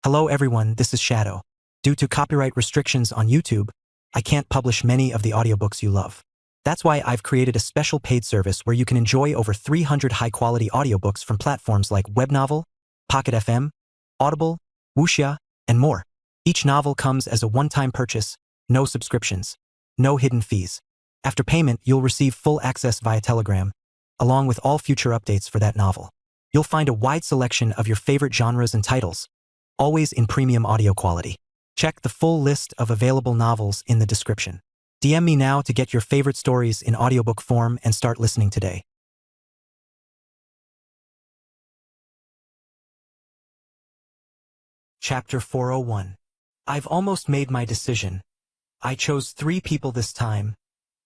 Hello everyone, this is Shadow. Due to copyright restrictions on YouTube, I can't publish many of the audiobooks you love. That's why I've created a special paid service where you can enjoy over 300 high-quality audiobooks from platforms like Webnovel, Pocket FM, Audible, Wuxia, and more. Each novel comes as a one-time purchase, no subscriptions, no hidden fees. After payment, you'll receive full access via Telegram, along with all future updates for that novel. You'll find a wide selection of your favorite genres and titles, always in premium audio quality. Check the full list of available novels in the description. DM me now to get your favorite stories in audiobook form and start listening today. Chapter 401. I've almost made my decision. I chose 3 people this time.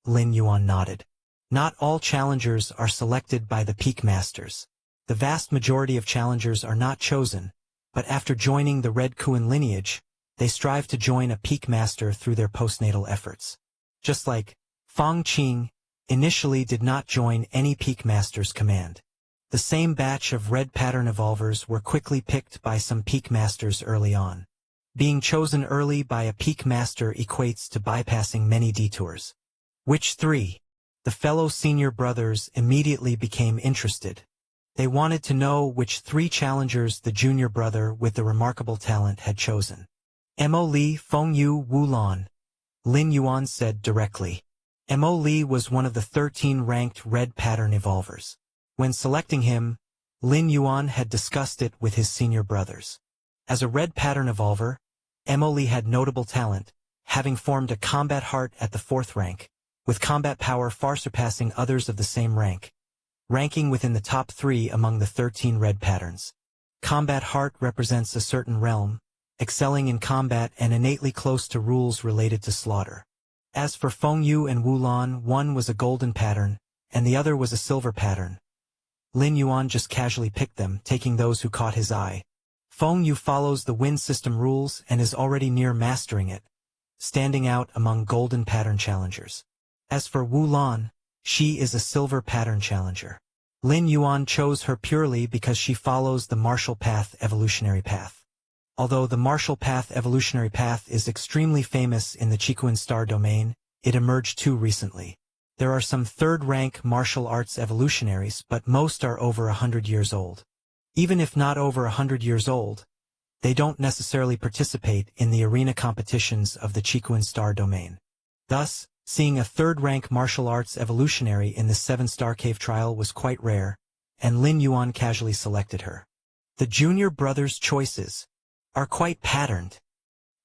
Lin Yuan nodded. Not all challengers are selected by the Peak Masters. The vast majority of challengers are not chosen, but after joining the Red Kuan lineage, they strive to join a Peak Master through their postnatal efforts. Just like Fang Qing initially did not join any Peak Master's command. The same batch of red pattern evolvers were quickly picked by some Peak Masters early on. Being chosen early by a Peak Master equates to bypassing many detours. Which 3? The fellow senior brothers immediately became interested. They wanted to know which 3 challengers the junior brother with the remarkable talent had chosen. Mo Li, Feng Yu, Wu Lan, Lin Yuan said directly. Mo Li was one of the 13 ranked red pattern evolvers. When selecting him, Lin Yuan had discussed it with his senior brothers. As a red pattern evolver, Mo Li had notable talent, having formed a combat heart at the 4th rank, with combat power far surpassing others of the same rank, ranking within the top 3 among the 13 red patterns. Combat heart represents a certain realm, excelling in combat and innately close to rules related to slaughter. As for Feng Yu and Wu Lan, one was a golden pattern, and the other was a silver pattern. Lin Yuan just casually picked them, taking those who caught his eye. Feng Yu follows the wind system rules and is already near mastering it, standing out among golden pattern challengers. As for Wu Lan, she is a silver pattern challenger. Lin Yuan chose her purely because she follows the martial path evolutionary path. Although the martial path evolutionary path is extremely famous in the Qikuan star domain, it emerged too recently. There are some 3rd-rank martial arts evolutionaries, but most are over 100 years old. Even if not over 100 years old, they don't necessarily participate in the arena competitions of the Qikuan star domain. Thus, seeing a 3rd-rank martial arts evolutionary in the 7-star cave trial was quite rare, and Lin Yuan casually selected her. The junior brothers' choices are quite patterned.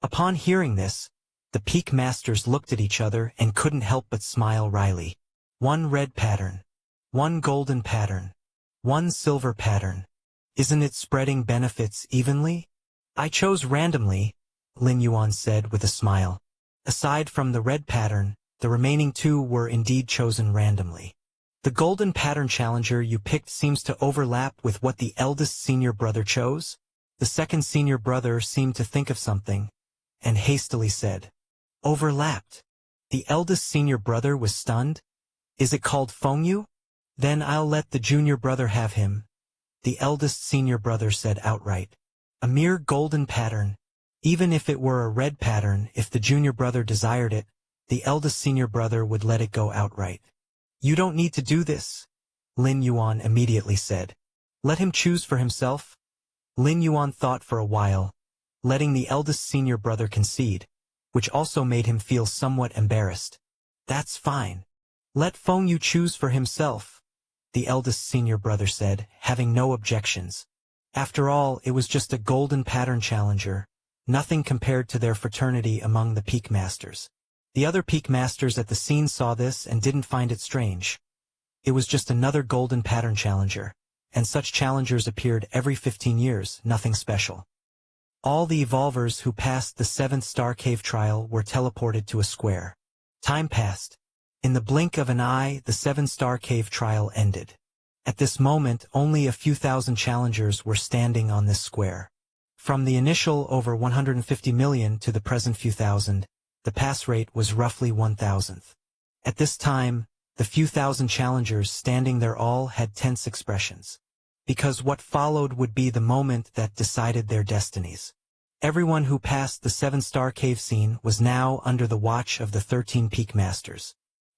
Upon hearing this, the Peak Masters looked at each other and couldn't help but smile wryly. 1 red pattern, 1 golden pattern, 1 silver pattern. Isn't it spreading benefits evenly? I chose randomly, Lin Yuan said with a smile. Aside from the red pattern, the remaining 2 were indeed chosen randomly. The golden pattern challenger you picked seems to overlap with what the eldest senior brother chose. The 2nd senior brother seemed to think of something, and hastily said, "Overlapped." The eldest senior brother was stunned. "Is it called Feng Yu? Then I'll let the junior brother have him," the eldest senior brother said outright. A mere golden pattern. Even if it were a red pattern, if the junior brother desired it, the eldest senior brother would let it go outright. "You don't need to do this," Lin Yuan immediately said. "Let him choose for himself." Lin Yuan thought for a while, letting the eldest senior brother concede, which also made him feel somewhat embarrassed. "That's fine. Let Feng Yu choose for himself," the eldest senior brother said, having no objections. After all, it was just a golden pattern challenger, nothing compared to their fraternity among the Peak Masters. The other Peak Masters at the scene saw this and didn't find it strange. It was just another golden pattern challenger, and such challengers appeared every 15 years, nothing special. All the evolvers who passed the 7th star cave trial were teleported to a square. Time passed. In the blink of an eye, the 7-star cave trial ended. At this moment, only a few thousand challengers were standing on this square. From the initial over 150 million to the present few thousand, the pass rate was roughly 1,000th. At this time, the few thousand challengers standing there all had tense expressions. Because what followed would be the moment that decided their destinies. Everyone who passed the 7-star cave scene was now under the watch of the 13 Peak Masters.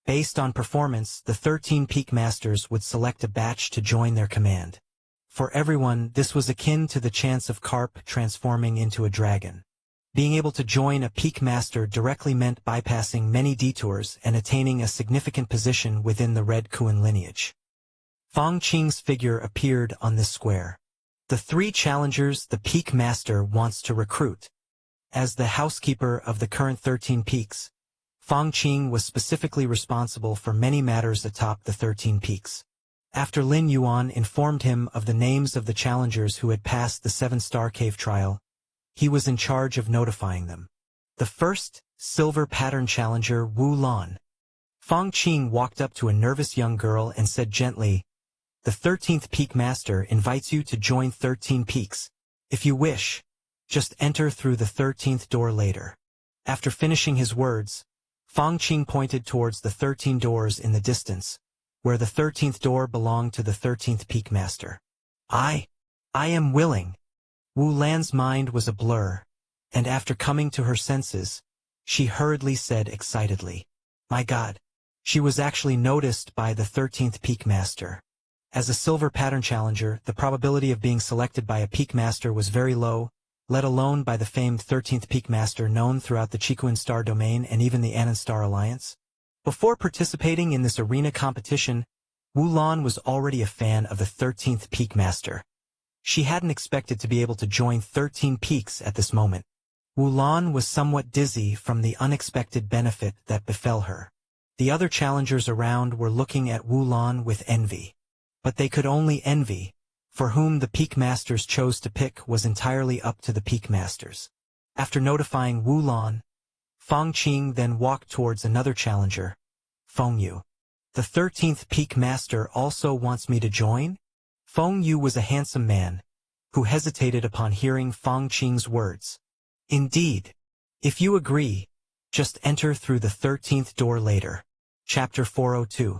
Based on performance, the 13 Peak Masters would select a batch to join their command. For everyone, this was akin to the chance of carp transforming into a dragon. Being able to join a Peak Master directly meant bypassing many detours and attaining a significant position within the Red Kuan lineage. Fong Qing's figure appeared on this square. The 3 challengers the Peak Master wants to recruit. As the housekeeper of the current 13 peaks, Fong Qing was specifically responsible for many matters atop the 13 peaks. After Lin Yuan informed him of the names of the challengers who had passed the 7-star cave trial, he was in charge of notifying them. The first, silver pattern challenger Wu Lan. Fong Qing walked up to a nervous young girl and said gently, "The 13th Peak Master invites you to join 13 peaks. If you wish, just enter through the 13th door later." After finishing his words, Fong Qing pointed towards the 13 doors in the distance, where the 13th door belonged to the 13th Peak Master. I am willing." Wu Lan's mind was a blur, and after coming to her senses, she hurriedly said excitedly, "My God." She was actually noticed by the 13th Peak Master. As a silver pattern challenger, the probability of being selected by a Peak Master was very low, let alone by the famed 13th Peak Master known throughout the Chikuan Star Domain and even the Anan Star Alliance. Before participating in this arena competition, Wu Lan was already a fan of the 13th Peak Master. She hadn't expected to be able to join 13 peaks at this moment. Wu Lan was somewhat dizzy from the unexpected benefit that befell her. The other challengers around were looking at Wu Lan with envy. But they could only envy, for whom the Peak Masters chose to pick was entirely up to the Peak Masters. After notifying Wu Lan, Fong Qing then walked towards another challenger, Feng Yu. "The 13th Peak Master also wants me to join?" Feng Yu was a handsome man, who hesitated upon hearing Fong Qing's words. "Indeed. If you agree, just enter through the 13th door later." Chapter 402.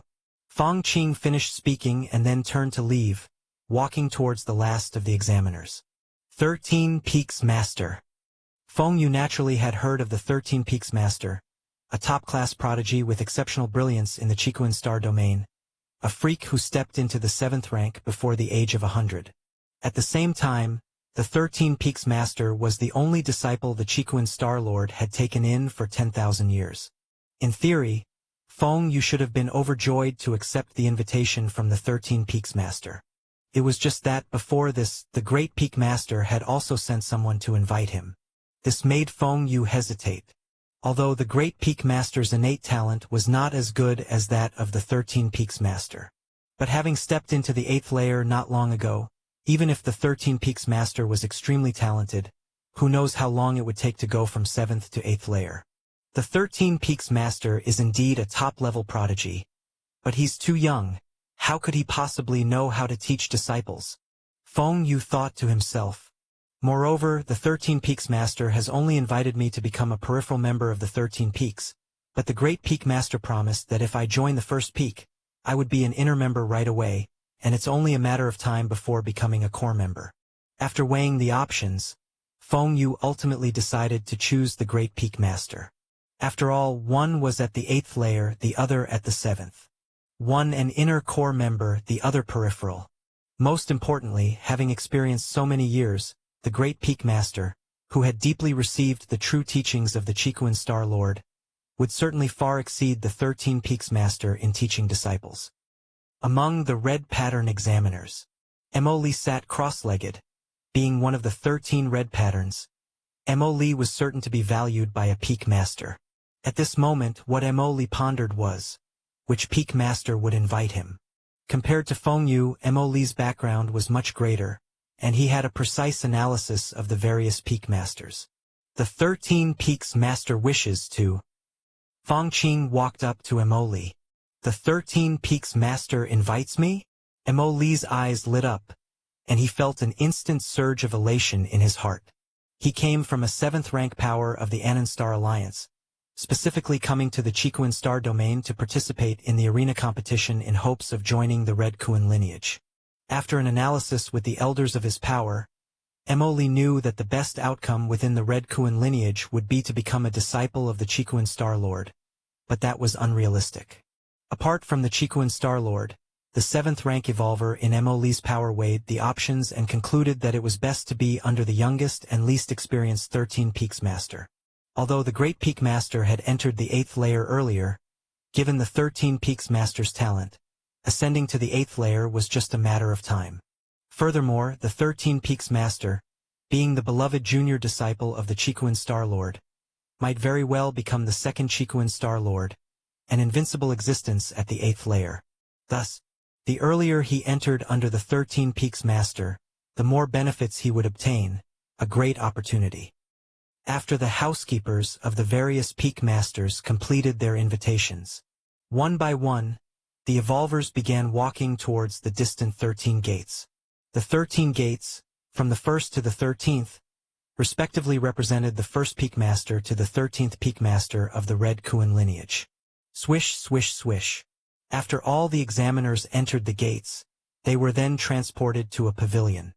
Fong Qing finished speaking and then turned to leave, walking towards the last of the examiners. 13 Peaks Master. Feng Yu naturally had heard of the 13 Peaks Master, a top-class prodigy with exceptional brilliance in the Chikuan Star Domain, a freak who stepped into the 7th rank before the age of 100. At the same time, the 13 Peaks Master was the only disciple the Chikuan Star Lord had taken in for 10,000 years. In theory, Feng Yu should have been overjoyed to accept the invitation from the 13 Peaks Master. It was just that before this, the Great Peak Master had also sent someone to invite him. This made Feng Yu hesitate. Although the Great Peak Master's innate talent was not as good as that of the 13 Peaks Master. But having stepped into the 8th layer not long ago, even if the 13 Peaks Master was extremely talented, who knows how long it would take to go from 7th to 8th layer. The 13 Peaks Master is indeed a top-level prodigy. But he's too young. How could he possibly know how to teach disciples? Feng Yu thought to himself. Moreover, the 13 Peaks Master has only invited me to become a peripheral member of the 13 Peaks, but the Great Peak Master promised that if I join the first peak, I would be an inner member right away, and it's only a matter of time before becoming a core member. After weighing the options, Feng Yu ultimately decided to choose the Great Peak Master. After all, one was at the 8th layer, the other at the 7th. One an inner core member, the other peripheral. Most importantly, having experienced so many years, the Great Peak Master, who had deeply received the true teachings of the Chikuan Star Lord, would certainly far exceed the 13 Peaks Master in teaching disciples. Among the red pattern examiners, Emily sat cross-legged. Being one of the 13 red patterns, Emily was certain to be valued by a Peak Master. At this moment, what Emily pondered was, which Peak Master would invite him? Compared to Feng Yu, Emily's background was much greater, and he had a precise analysis of the various Peak Masters. The 13 Peaks Master wishes to. Fong Qing walked up to Emily. The 13 Peaks Master invites me? Emily's eyes lit up, and he felt an instant surge of elation in his heart. He came from a 7th rank power of the Anan Star Alliance, specifically coming to the Chikuan Star Domain to participate in the arena competition in hopes of joining the Red Kuan lineage. After an analysis with the elders of his power, Mo Li knew that the best outcome within the Red Kuan lineage would be to become a disciple of the Chikuan Star Lord, but that was unrealistic. Apart from the Chikuan Star Lord, the 7th rank evolver in Mo Li's power weighed the options and concluded that it was best to be under the youngest and least experienced 13 Peaks Master. Although the Great Peak Master had entered the 8th layer earlier, given the 13 Peaks Master's talent, ascending to the 8th layer was just a matter of time. Furthermore, the 13 Peaks Master, being the beloved junior disciple of the Chikuan Star Lord, might very well become the 2nd Chikuan Star Lord, an invincible existence at the 8th layer. Thus, the earlier he entered under the 13 Peaks Master, the more benefits he would obtain, a great opportunity. After the housekeepers of the various Peak Masters completed their invitations, one by one, the evolvers began walking towards the distant 13 gates. The 13 gates, from the 1st to the 13th, respectively represented the 1st Peak Master to the 13th Peak Master of the Red Kuan lineage. Swish, swish, swish. After all the examiners entered the gates, they were then transported to a pavilion.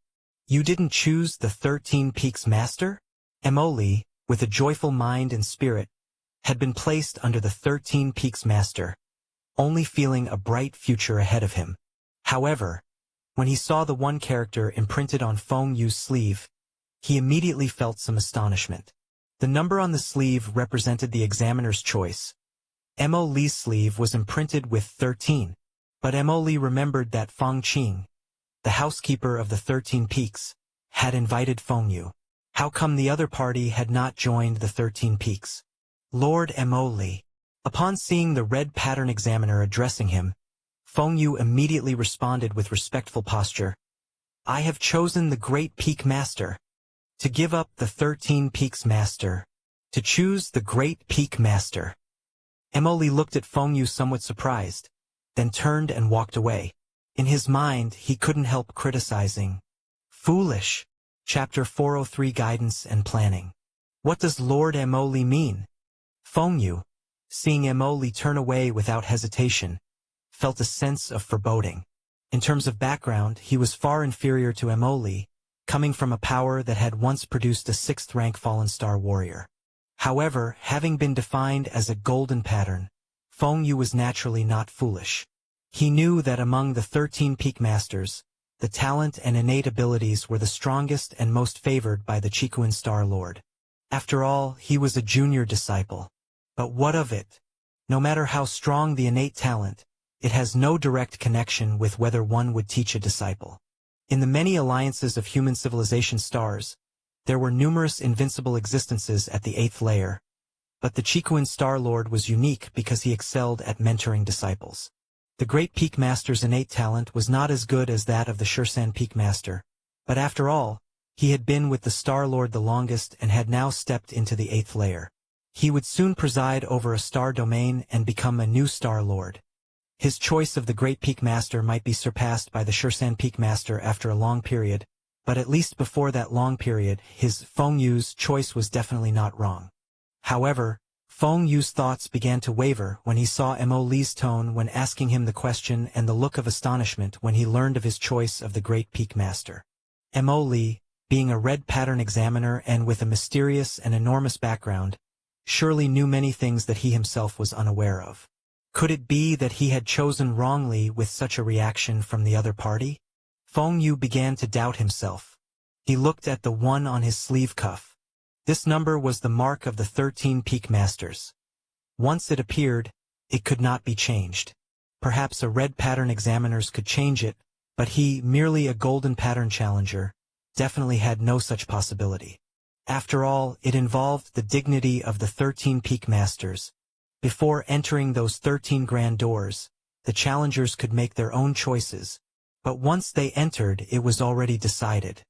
You didn't choose the 13 Peaks Master? Mo Li, with a joyful mind and spirit, had been placed under the 13 Peaks Master, only feeling a bright future ahead of him. However, when he saw the one character imprinted on Feng Yu's sleeve, he immediately felt some astonishment. The number on the sleeve represented the examiner's choice. Mo Li's sleeve was imprinted with 13, but Mo Li remembered that Feng Qing, the housekeeper of the 13 Peaks, had invited Feng Yu. How come the other party had not joined the 13 Peaks? Lord Mo Li. Upon seeing the red pattern examiner addressing him, Feng Yu immediately responded with respectful posture. I have chosen the Great Peak Master. To give up the 13 Peaks Master. To choose the Great Peak Master. Mo Li looked at Feng Yu somewhat surprised, then turned and walked away. In his mind, he couldn't help criticizing. Foolish. Chapter 403 Guidance and Planning. What does Lord Mo Li mean? Feng Yu, seeing Mo Li turn away without hesitation, felt a sense of foreboding. In terms of background, he was far inferior to Mo Li, coming from a power that had once produced a 6th rank Fallen Star warrior. However, having been defined as a golden pattern, Feng Yu was naturally not foolish. He knew that among the 13 Peak Masters, the talent and innate abilities were the strongest and most favored by the Chikuan Star Lord. After all, he was a junior disciple. But what of it? No matter how strong the innate talent, it has no direct connection with whether one would teach a disciple. In the many alliances of human civilization stars, there were numerous invincible existences at the 8th layer, but the Chikuan Star Lord was unique because he excelled at mentoring disciples. The Great Peak Master's innate talent was not as good as that of the Shursan Peak Master, but after all, he had been with the Star Lord the longest and had now stepped into the 8th layer. He would soon preside over a star domain and become a new Star Lord. His choice of the Great Peak Master might be surpassed by the Shursan Peak Master after a long period, but at least before that long period, his Feng Yu's choice was definitely not wrong. However, Feng Yu's thoughts began to waver when he saw Mo Li's tone when asking him the question and the look of astonishment when he learned of his choice of the Great Peak Master. Mo Li, being a red pattern examiner and with a mysterious and enormous background, surely knew many things that he himself was unaware of. Could it be that he had chosen wrongly with such a reaction from the other party? Feng Yu began to doubt himself. He looked at the one on his sleeve cuff. This number was the mark of the 13 Peak Masters. Once it appeared, it could not be changed. Perhaps a red pattern examiners could change it, but he, merely a golden pattern challenger, definitely had no such possibility. After all, it involved the dignity of the 13 Peak Masters. Before entering those 13 grand doors, the challengers could make their own choices, but once they entered, it was already decided.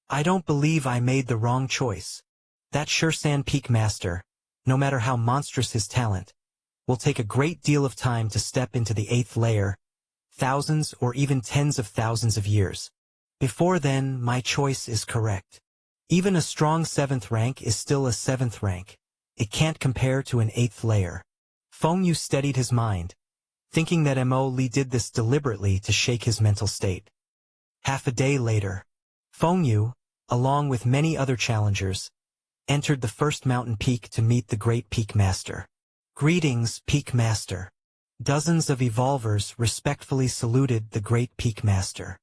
I don't believe I made the wrong choice. That Shursan Peak Master, no matter how monstrous his talent, will take a great deal of time to step into the 8th layer, thousands or even tens of thousands of years. Before then, my choice is correct. Even a strong 7th rank is still a 7th rank. It can't compare to an 8th layer. Feng Yu steadied his mind, thinking that Mo Li did this deliberately to shake his mental state. Half a day later, Feng Yu, along with many other challengers, entered the first mountain peak to meet the great Peak Master. Greetings, Peak Master. Dozens of evolvers respectfully saluted the great Peak Master.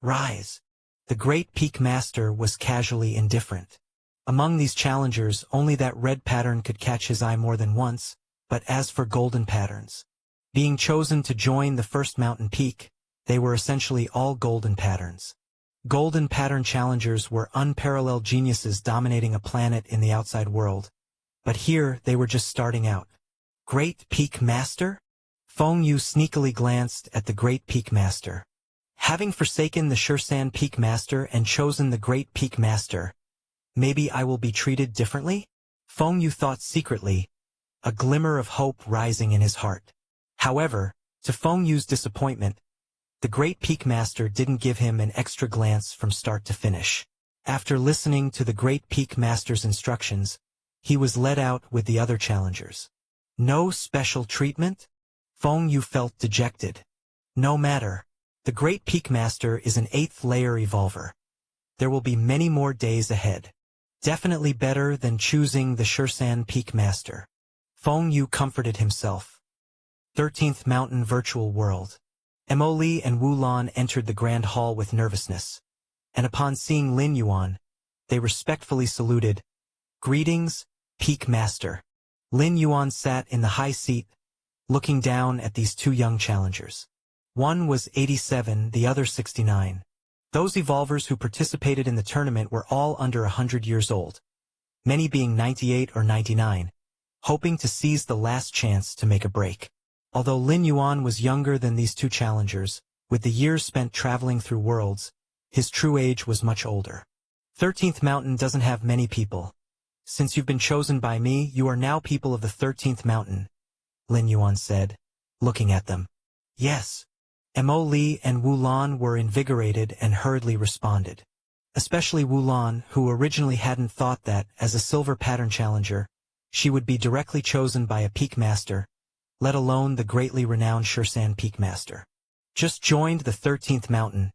Rise. The great Peak Master was casually indifferent. Among these challengers, only that red pattern could catch his eye more than once, but as for golden patterns, being chosen to join the first mountain peak, they were essentially all golden patterns. Golden pattern challengers were unparalleled geniuses dominating a planet in the outside world, but here they were just starting out. Great Peak Master? Feng Yu sneakily glanced at the great Peak Master. Having forsaken the Shan Peak Master and chosen the great Peak Master, maybe I will be treated differently? Feng Yu thought secretly, a glimmer of hope rising in his heart. However, to Feng Yu's disappointment, the great Peak Master didn't give him an extra glance from start to finish. After listening to the great Peak Master's instructions, he was led out with the other challengers. No special treatment? Feng Yu felt dejected. No matter. The great Peak Master is an 8th layer evolver. There will be many more days ahead. Definitely better than choosing the Shan Peak Master. Feng Yu comforted himself. 13th Mountain Virtual World. Emily and Wu Lan entered the Grand Hall with nervousness, and upon seeing Lin Yuan, they respectfully saluted. Greetings, Peak Master. Lin Yuan sat in the high seat, looking down at these two young challengers. One was 87, the other 69. Those evolvers who participated in the tournament were all under 100 years old, many being 98 or 99, hoping to seize the last chance to make a break. Although Lin Yuan was younger than these two challengers, with the years spent traveling through worlds, his true age was much older. 13th Mountain doesn't have many people. Since you've been chosen by me, you are now people of the 13th Mountain, Lin Yuan said, looking at them. Yes. Emily and Wu Lan were invigorated and hurriedly responded. Especially Wu Lan, who originally hadn't thought that, as a silver pattern challenger, she would be directly chosen by a Peak Master, let alone the greatly renowned Shan Peak Master. Just joined the 13th Mountain.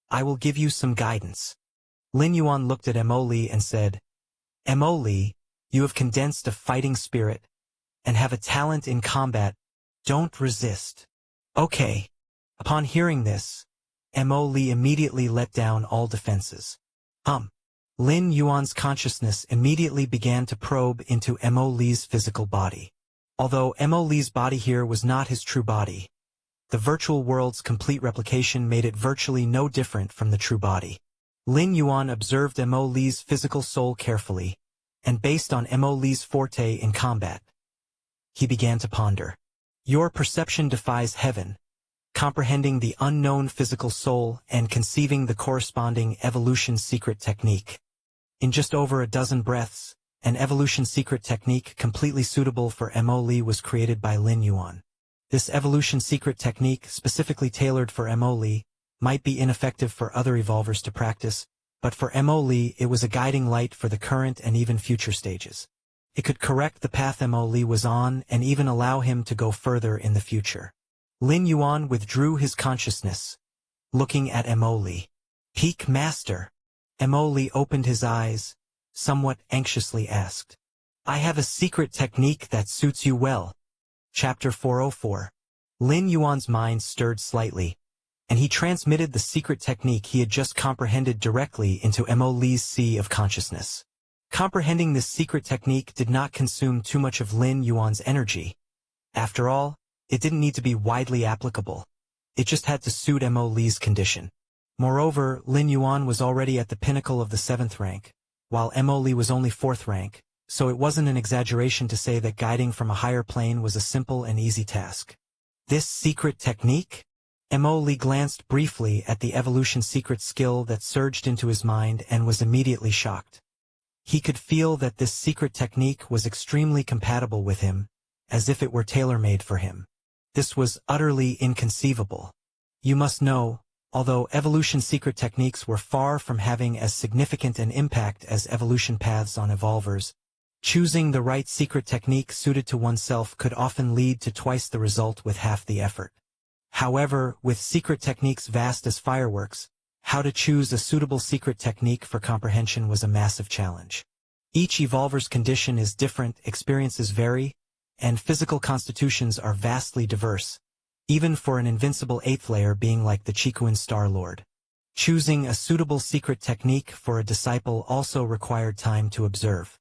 I will give you some guidance. Lin Yuan looked at Emily and said, Emily, you have condensed a fighting spirit, and have a talent in combat. Don't resist. Okay. Upon hearing this, Emily immediately let down all defenses. Lin Yuan's consciousness immediately began to probe into Emily's physical body. Although Emily's body here was not his true body, the virtual world's complete replication made it virtually no different from the true body. Lin Yuan observed Emily's physical soul carefully, and based on Emily's forte in combat, he began to ponder. Your perception defies heaven, comprehending the unknown physical soul and conceiving the corresponding evolution secret technique. In just over a dozen breaths, an evolution secret technique completely suitable for Emily was created by Lin Yuan. This evolution secret technique, specifically tailored for Emily, might be ineffective for other evolvers to practice, but for Emily it was a guiding light for the current and even future stages. It could correct the path Emily was on and even allow him to go further in the future. Lin Yuan withdrew his consciousness, looking at Emily. Peak Master. Emily opened his eyes, somewhat anxiously asked. I have a secret technique that suits you well. Chapter 404. Lin Yuan's mind stirred slightly, and he transmitted the secret technique he had just comprehended directly into Emily's sea of consciousness. Comprehending this secret technique did not consume too much of Lin Yuan's energy. After all, it didn't need to be widely applicable. It just had to suit Emily's condition. Moreover, Lin Yuan was already at the pinnacle of the 7th rank, while Emily was only 4th rank, so it wasn't an exaggeration to say that guiding from a higher plane was a simple and easy task. This secret technique? Emily glanced briefly at the evolution secret skill that surged into his mind and was immediately shocked. He could feel that this secret technique was extremely compatible with him, as if it were tailor-made for him. This was utterly inconceivable. You must know, although evolution secret techniques were far from having as significant an impact as evolution paths on evolvers, choosing the right secret technique suited to oneself could often lead to twice the result with half the effort. However, with secret techniques vast as fireworks, How to choose a suitable secret technique for comprehension was a massive challenge. Each evolver's condition is different, experiences vary, and physical constitutions are vastly diverse, even for an invincible 8th layer being like the Chikuin Star Lord. Choosing a suitable secret technique for a disciple also required time to observe.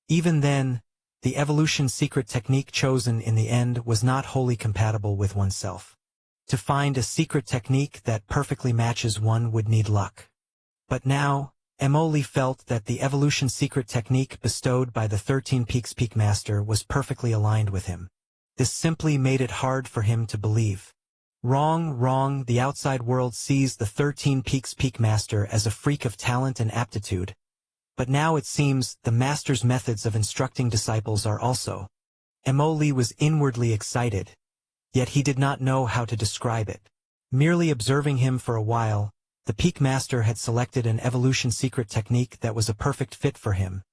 Even then, the evolution secret technique chosen in the end was not wholly compatible with oneself. To find a secret technique that perfectly matches one would need luck. But now, Emoli felt that the evolution secret technique bestowed by the 13 Peaks Peak Master was perfectly aligned with him. This simply made it hard for him to believe. Wrong, the outside world sees the 13 Peaks Peak Master as a freak of talent and aptitude. But now it seems the master's methods of instructing disciples are also. Emoli was inwardly excited, yet he did not know how to describe it. Merely observing him for a while, the Peak Master had selected an evolution secret technique that was a perfect fit for him,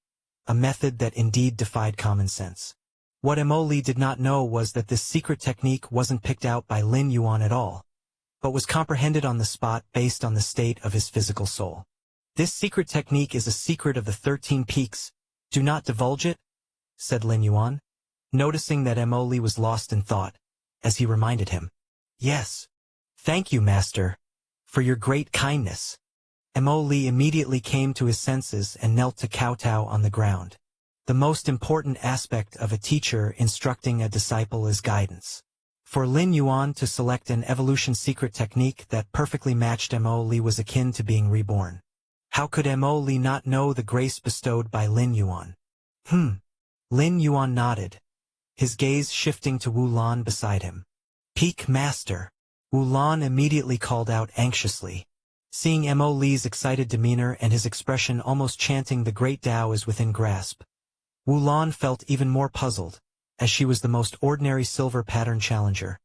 a method that indeed defied common sense. What Emoli did not know was that this secret technique wasn't picked out by Lin Yuan at all, but was comprehended on the spot based on the state of his physical soul. This secret technique is a secret of the 13 peaks. Do not divulge it, said Lin Yuan, noticing that Emoli was lost in thought, as he reminded him. Yes. Thank you, Master, for your great kindness. Emoli immediately came to his senses and knelt to kowtow on the ground. The most important aspect of a teacher instructing a disciple is guidance. For Lin Yuan to select an evolution secret technique that perfectly matched Emoli was akin to being reborn. How could Emoli not know the grace bestowed by Lin Yuan? Lin Yuan nodded, his gaze shifting to Wu Lan beside him. Peak Master. Wu Lan immediately called out anxiously. Seeing Emoli's excited demeanor and his expression almost chanting the great Tao is within grasp, Wu Lan felt even more puzzled, as she was the most ordinary silver pattern challenger,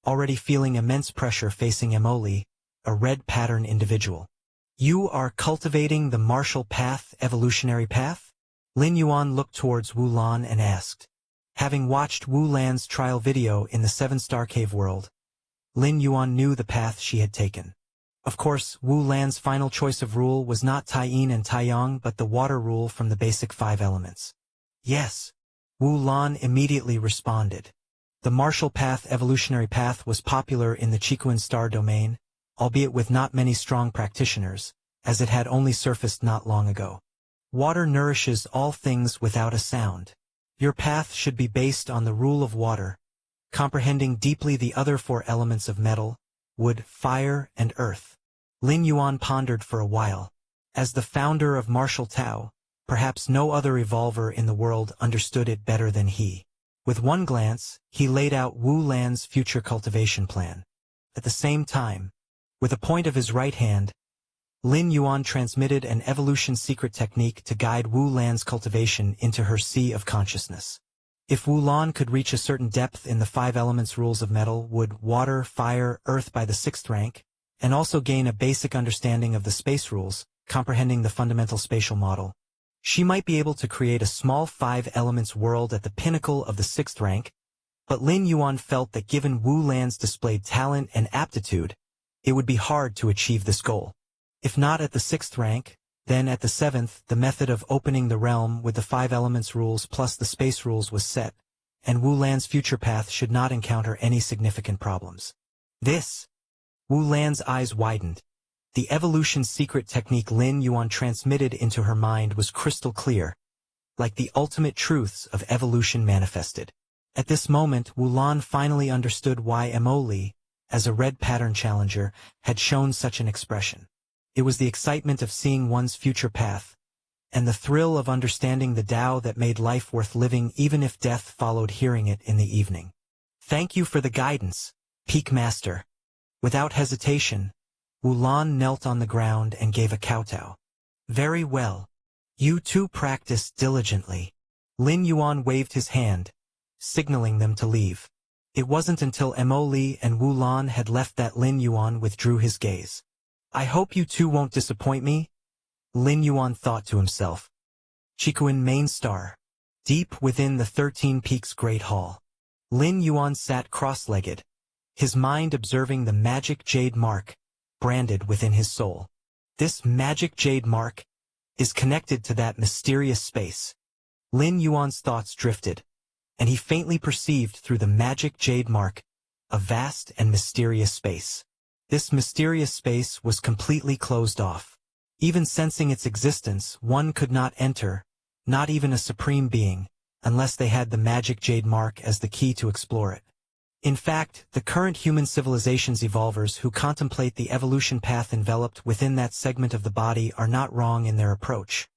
already feeling immense pressure facing Emoli, a red pattern individual. You are cultivating the martial path, evolutionary path? Lin Yuan looked towards Wu Lan and asked. Having watched Wu Lan's trial video in the 7-star cave world, Lin Yuan knew the path she had taken. Of course, Wu Lan's final choice of rule was not Taiyin and Taiyang but the water rule from the basic 5 elements. Yes. Wu Lan immediately responded. The martial path evolutionary path was popular in the Chikuin star domain, albeit with not many strong practitioners, as it had only surfaced not long ago. Water nourishes all things without a sound. Your path should be based on the rule of water, comprehending deeply the other 4 elements of metal, wood, fire, and earth. Lin Yuan pondered for a while. As the founder of martial Tao, perhaps no other evolver in the world understood it better than he. With one glance, he laid out Wu Lan's future cultivation plan. At the same time, with a point of his right hand, Lin Yuan transmitted an evolution secret technique to guide Wu Lan's cultivation into her sea of consciousness. If Wu Lan could reach a certain depth in the 5 elements rules of metal, wood, water, fire, earth by the 6th rank, and also gain a basic understanding of the space rules, comprehending the fundamental spatial model, she might be able to create a small 5 elements world at the pinnacle of the 6th rank, but Lin Yuan felt that given Wu Lan's displayed talent and aptitude, it would be hard to achieve this goal. If not at the 6th rank, then at the 7th, the method of opening the realm with the 5 elements rules plus the space rules was set, and Wu Lan's future path should not encounter any significant problems. Wu Lan's eyes widened. The evolution secret technique Lin Yuan transmitted into her mind was crystal clear, like the ultimate truths of evolution manifested. At this moment, Wu Lan finally understood why Emoli, as a red pattern challenger, had shown such an expression. It was the excitement of seeing one's future path, and the thrill of understanding the Tao that made life worth living even if death followed hearing it in the evening. Thank you for the guidance, Peak Master. Without hesitation, Wu Lan knelt on the ground and gave a kowtow. Very well. You two practice diligently. Lin Yuan waved his hand, signaling them to leave. It wasn't until Emoli and Wu Lan had left that Lin Yuan withdrew his gaze. I hope you two won't disappoint me, Lin Yuan thought to himself. Chikuin Main Star. Deep within the 13 Peaks Great Hall, Lin Yuan sat cross-legged, his mind observing the magic jade mark, branded within his soul. This magic jade mark is connected to that mysterious space. Lin Yuan's thoughts drifted, and he faintly perceived through the magic jade mark a vast and mysterious space. This mysterious space was completely closed off. Even sensing its existence, one could not enter, not even a supreme being, unless they had the magic jade mark as the key to explore it. In fact, the current human civilization's evolvers who contemplate the evolution path enveloped within that segment of the body are not wrong in their approach.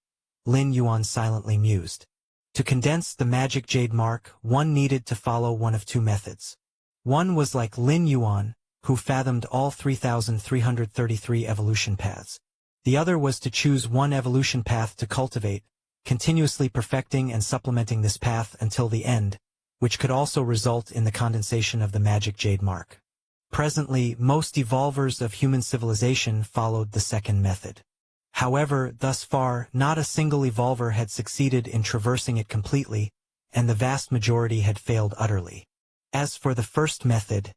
Lin Yuan silently mused. To condense the magic jade mark, one needed to follow one of two methods. One was like Lin Yuan, who fathomed all 3,333 evolution paths. The other was to choose one evolution path to cultivate, continuously perfecting and supplementing this path until the end, which could also result in the condensation of the magic jade mark. Presently, most evolvers of human civilization followed the second method. However, thus far, not a single evolver had succeeded in traversing it completely, and the vast majority had failed utterly. As for the first method,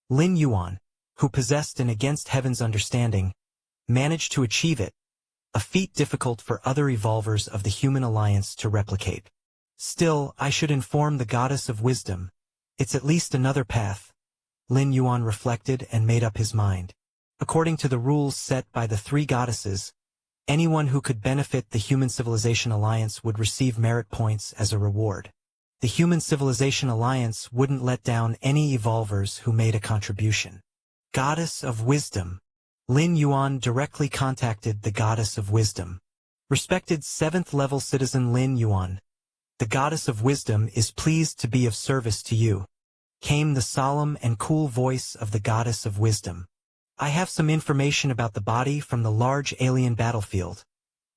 Lin Yuan, who possessed an against heaven's understanding, managed to achieve it, a feat difficult for other evolvers of the human alliance to replicate. Still, I should inform the goddess of wisdom. It's at least another path. Lin Yuan reflected and made up his mind. According to the rules set by the three goddesses, anyone who could benefit the Human Civilization Alliance would receive merit points as a reward. The Human Civilization Alliance wouldn't let down any evolvers who made a contribution. Goddess of Wisdom. Lin Yuan directly contacted the Goddess of Wisdom. Respected 7th level citizen Lin Yuan, the Goddess of Wisdom is pleased to be of service to you. Came the solemn and cool voice of the Goddess of Wisdom. I have some information about the body from the large alien battlefield,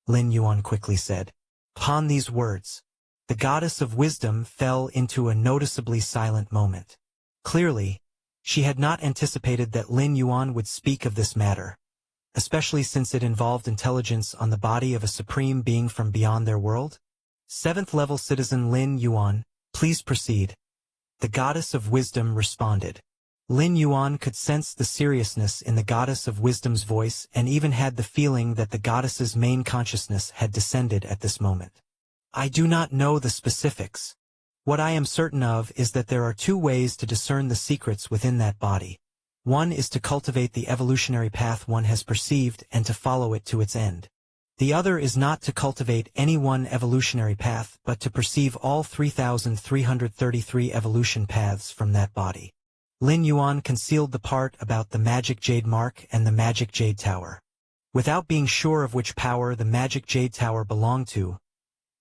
Lin Yuan quickly said. Upon these words, the Goddess of Wisdom fell into a noticeably silent moment. Clearly, she had not anticipated that Lin Yuan would speak of this matter, especially since it involved intelligence on the body of a supreme being from beyond their world. 7th level citizen Lin Yuan, please proceed. The Goddess of Wisdom responded. Lin Yuan could sense the seriousness in the Goddess of Wisdom's voice and even had the feeling that the goddess's main consciousness had descended at this moment. I do not know the specifics. What I am certain of is that there are two ways to discern the secrets within that body. One is to cultivate the evolutionary path one has perceived and to follow it to its end. The other is not to cultivate any one evolutionary path but to perceive all 3,333 evolution paths from that body. Lin Yuan concealed the part about the magic jade mark and the magic jade tower. Without being sure of which power the magic jade tower belonged to,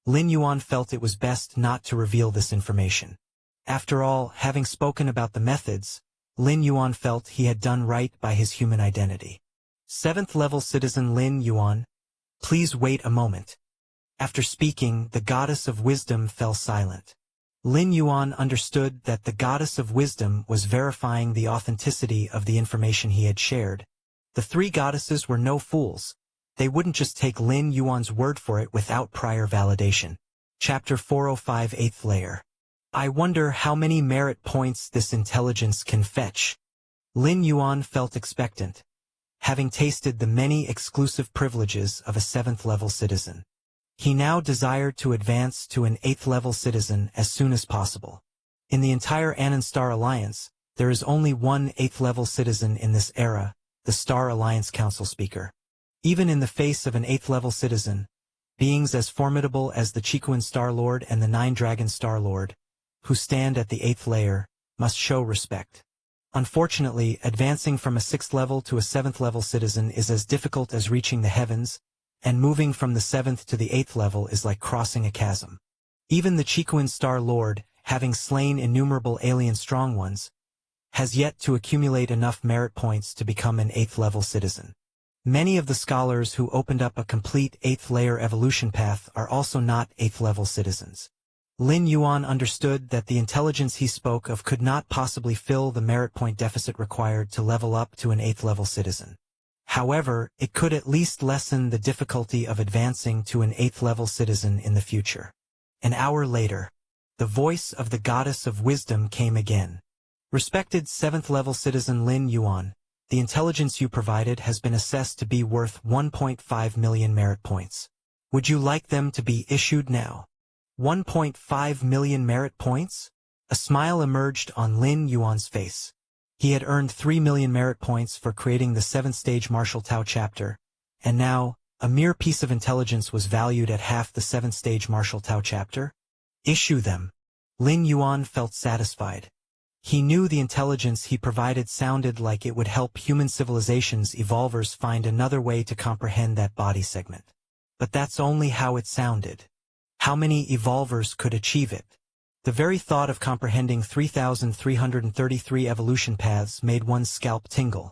Lin Yuan felt it was best not to reveal this information. After all, having spoken about the methods, Lin Yuan felt he had done right by his human identity. 7th level citizen Lin Yuan, please wait a moment. After speaking, the Goddess of Wisdom fell silent. Lin Yuan understood that the Goddess of Wisdom was verifying the authenticity of the information he had shared. The three goddesses were no fools. They wouldn't just take Lin Yuan's word for it without prior validation. Chapter 405 8th Layer. I wonder how many merit points this intelligence can fetch. Lin Yuan felt expectant, having tasted the many exclusive privileges of a 7th level citizen. He now desired to advance to an 8th level citizen as soon as possible. In the entire Anon Star Alliance, there is only one 8th level citizen in this era, the Star Alliance Council Speaker. Even in the face of an 8th level citizen, beings as formidable as the Chikuan Star Lord and the 9 Dragon Star Lord, who stand at the 8th layer, must show respect. Unfortunately, advancing from a 6th level to a 7th level citizen is as difficult as reaching the heavens, and moving from the 7th to the 8th level is like crossing a chasm. Even the Chikuan Star Lord, having slain innumerable alien strong ones, has yet to accumulate enough merit points to become an 8th level citizen. Many of the scholars who opened up a complete 8th layer evolution path are also not 8th level citizens. Lin Yuan understood that the intelligence he spoke of could not possibly fill the merit point deficit required to level up to an 8th level citizen. However, it could at least lessen the difficulty of advancing to an 8th level citizen in the future. An hour later, the voice of the Goddess of Wisdom came again. Respected 7th level citizen Lin Yuan, the intelligence you provided has been assessed to be worth 1.5 million merit points. Would you like them to be issued now? 1.5 million merit points? A smile emerged on Lin Yuan's face. He had earned 3 million merit points for creating the 7th stage martial Tao chapter, and now, a mere piece of intelligence was valued at half the 7th stage martial Tao chapter? Issue them. Lin Yuan felt satisfied. He knew the intelligence he provided sounded like it would help human civilization's evolvers find another way to comprehend that body segment. But that's only how it sounded. How many evolvers could achieve it? The very thought of comprehending 3,333 evolution paths made one's scalp tingle.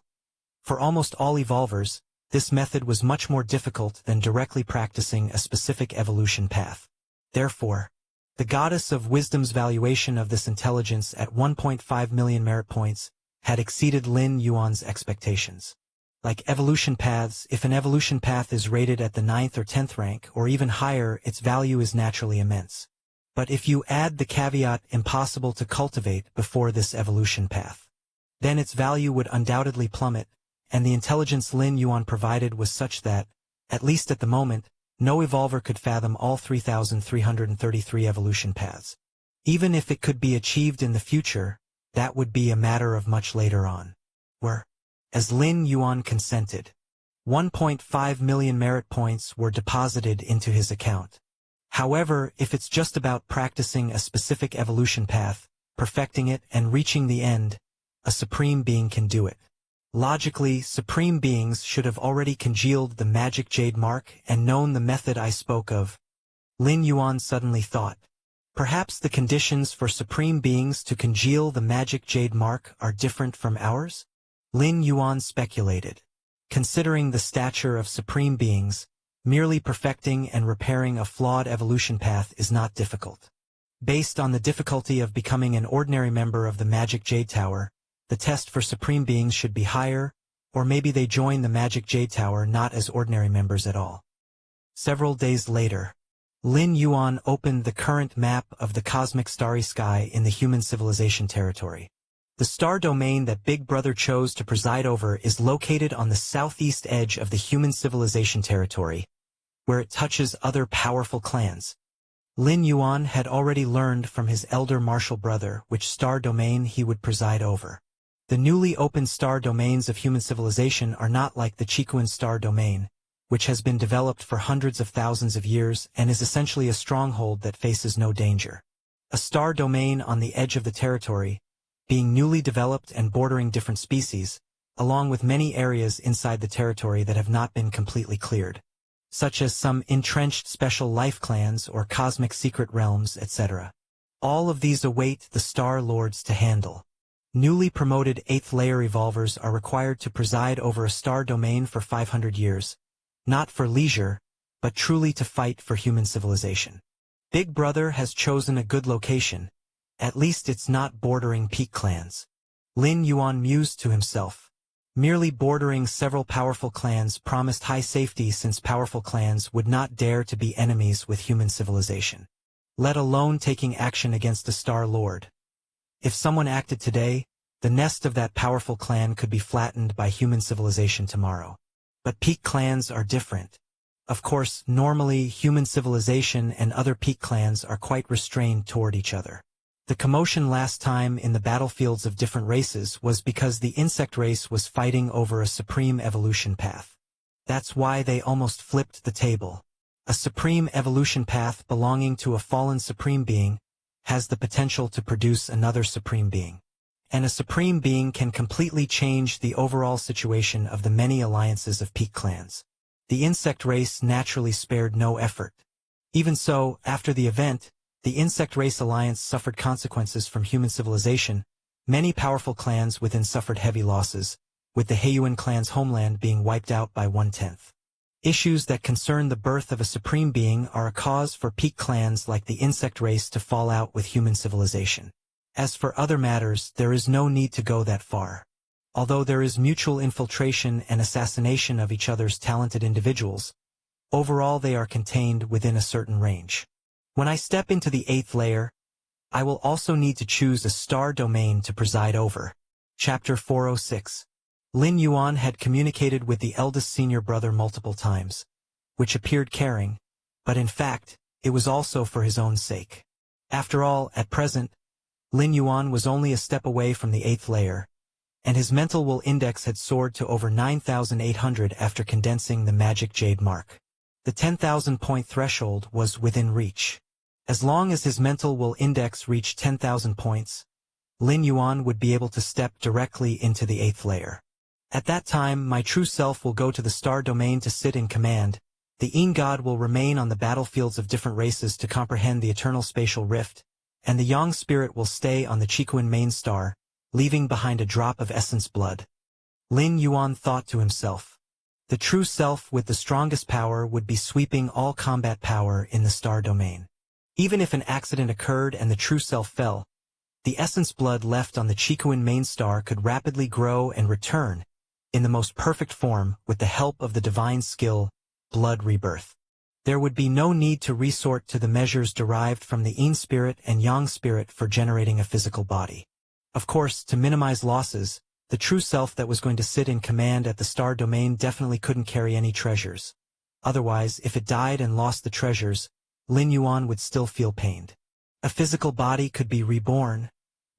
For almost all evolvers, this method was much more difficult than directly practicing a specific evolution path. Therefore, the goddess of wisdom's valuation of this intelligence at 1.5 million merit points had exceeded Lin Yuan's expectations. Like evolution paths, if an evolution path is rated at the 9th or 10th rank, or even higher, its value is naturally immense. But if you add the caveat impossible to cultivate before this evolution path, then its value would undoubtedly plummet, and the intelligence Lin Yuan provided was such that, at least at the moment, no evolver could fathom all 3,333 evolution paths. Even if it could be achieved in the future, that would be a matter of much later on. As Lin Yuan consented, 1.5 million merit points were deposited into his account. However, if it's just about practicing a specific evolution path, perfecting it and reaching the end, a supreme being can do it. Logically, supreme beings should have already congealed the magic jade mark and known the method I spoke of. Lin Yuan suddenly thought, perhaps the conditions for supreme beings to congeal the magic jade mark are different from ours? Lin Yuan speculated. Considering the stature of supreme beings, merely perfecting and repairing a flawed evolution path is not difficult. Based on the difficulty of becoming an ordinary member of the Magic Jade Tower, the test for supreme beings should be higher, or maybe they join the Magic Jade Tower not as ordinary members at all. Several days later, Lin Yuan opened the current map of the cosmic starry sky in the human civilization territory. The star domain that Big Brother chose to preside over is located on the southeast edge of the human civilization territory, where it touches other powerful clans. Lin Yuan had already learned from his elder martial brother which star domain he would preside over. The newly opened star domains of human civilization are not like the Chikuan star domain, which has been developed for hundreds of thousands of years and is essentially a stronghold that faces no danger. A star domain on the edge of the territory, being newly developed and bordering different species, along with many areas inside the territory that have not been completely cleared, such as some entrenched special life clans or cosmic secret realms, etc. All of these await the Star Lords to handle. Newly promoted 8th layer evolvers are required to preside over a star domain for 500 years, not for leisure, but truly to fight for human civilization. Big Brother has chosen a good location. At least it's not bordering peak clans. Lin Yuan mused to himself. Merely bordering several powerful clans promised high safety since powerful clans would not dare to be enemies with human civilization, let alone taking action against the Star Lord. If someone acted today, the nest of that powerful clan could be flattened by human civilization tomorrow. But peak clans are different. Of course, normally human civilization and other peak clans are quite restrained toward each other. The commotion last time in the battlefields of different races was because the insect race was fighting over a supreme evolution path. That's why they almost flipped the table. A supreme evolution path belonging to a fallen supreme being has the potential to produce another supreme being. And a supreme being can completely change the overall situation of the many alliances of peak clans. The insect race naturally spared no effort. Even so, after the event, the insect race alliance suffered consequences from human civilization. Many powerful clans within suffered heavy losses, with the Heiyuan clan's homeland being wiped out by 1/10. Issues that concern the birth of a supreme being are a cause for peak clans like the insect race to fall out with human civilization. As for other matters, there is no need to go that far. Although there is mutual infiltration and assassination of each other's talented individuals, overall they are contained within a certain range. When I step into the 8th layer, I will also need to choose a star domain to preside over. Chapter 406. Lin Yuan had communicated with the eldest senior brother multiple times, which appeared caring, but in fact, it was also for his own sake. After all, at present, Lin Yuan was only a step away from the 8th layer, and his mental will index had soared to over 9,800 after condensing the magic jade mark. The 10,000 point threshold was within reach. As long as his mental will index reached 10,000 points, Lin Yuan would be able to step directly into the 8th layer. At that time, my true self will go to the star domain to sit in command. The Yin God will remain on the battlefields of different races to comprehend the eternal spatial rift, and the Yang spirit will stay on the Qikuan main star, leaving behind a drop of essence blood. Lin Yuan thought to himself. The true self with the strongest power would be sweeping all combat power in the star domain. Even if an accident occurred and the true self fell, the essence blood left on the Qikuan main star could rapidly grow and return, in the most perfect form, with the help of the divine skill, blood rebirth. There would be no need to resort to the measures derived from the Yin spirit and Yang spirit for generating a physical body. Of course, to minimize losses, the true self that was going to sit in command at the star domain definitely couldn't carry any treasures. Otherwise, if it died and lost the treasures, Lin Yuan would still feel pained. A physical body could be reborn,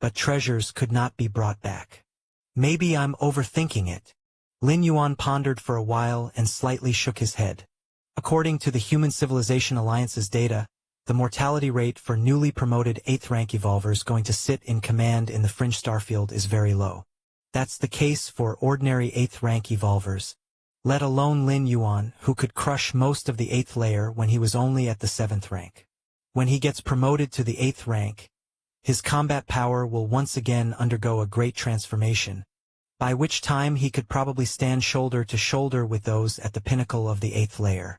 but treasures could not be brought back. Maybe I'm overthinking it. Lin Yuan pondered for a while and slightly shook his head. According to the Human Civilization Alliance's data, the mortality rate for newly promoted 8th rank evolvers going to sit in command in the fringe starfield is very low. That's the case for ordinary 8th rank evolvers, let alone Lin Yuan, who could crush most of the 8th layer when he was only at the 7th rank. When he gets promoted to the 8th rank, his combat power will once again undergo a great transformation, by which time he could probably stand shoulder to shoulder with those at the pinnacle of the 8th layer.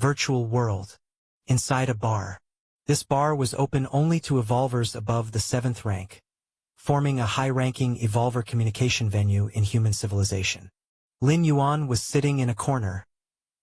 Virtual world. Inside a bar. This bar was open only to evolvers above the 7th rank, forming a high-ranking evolver communication venue in human civilization. Lin Yuan was sitting in a corner,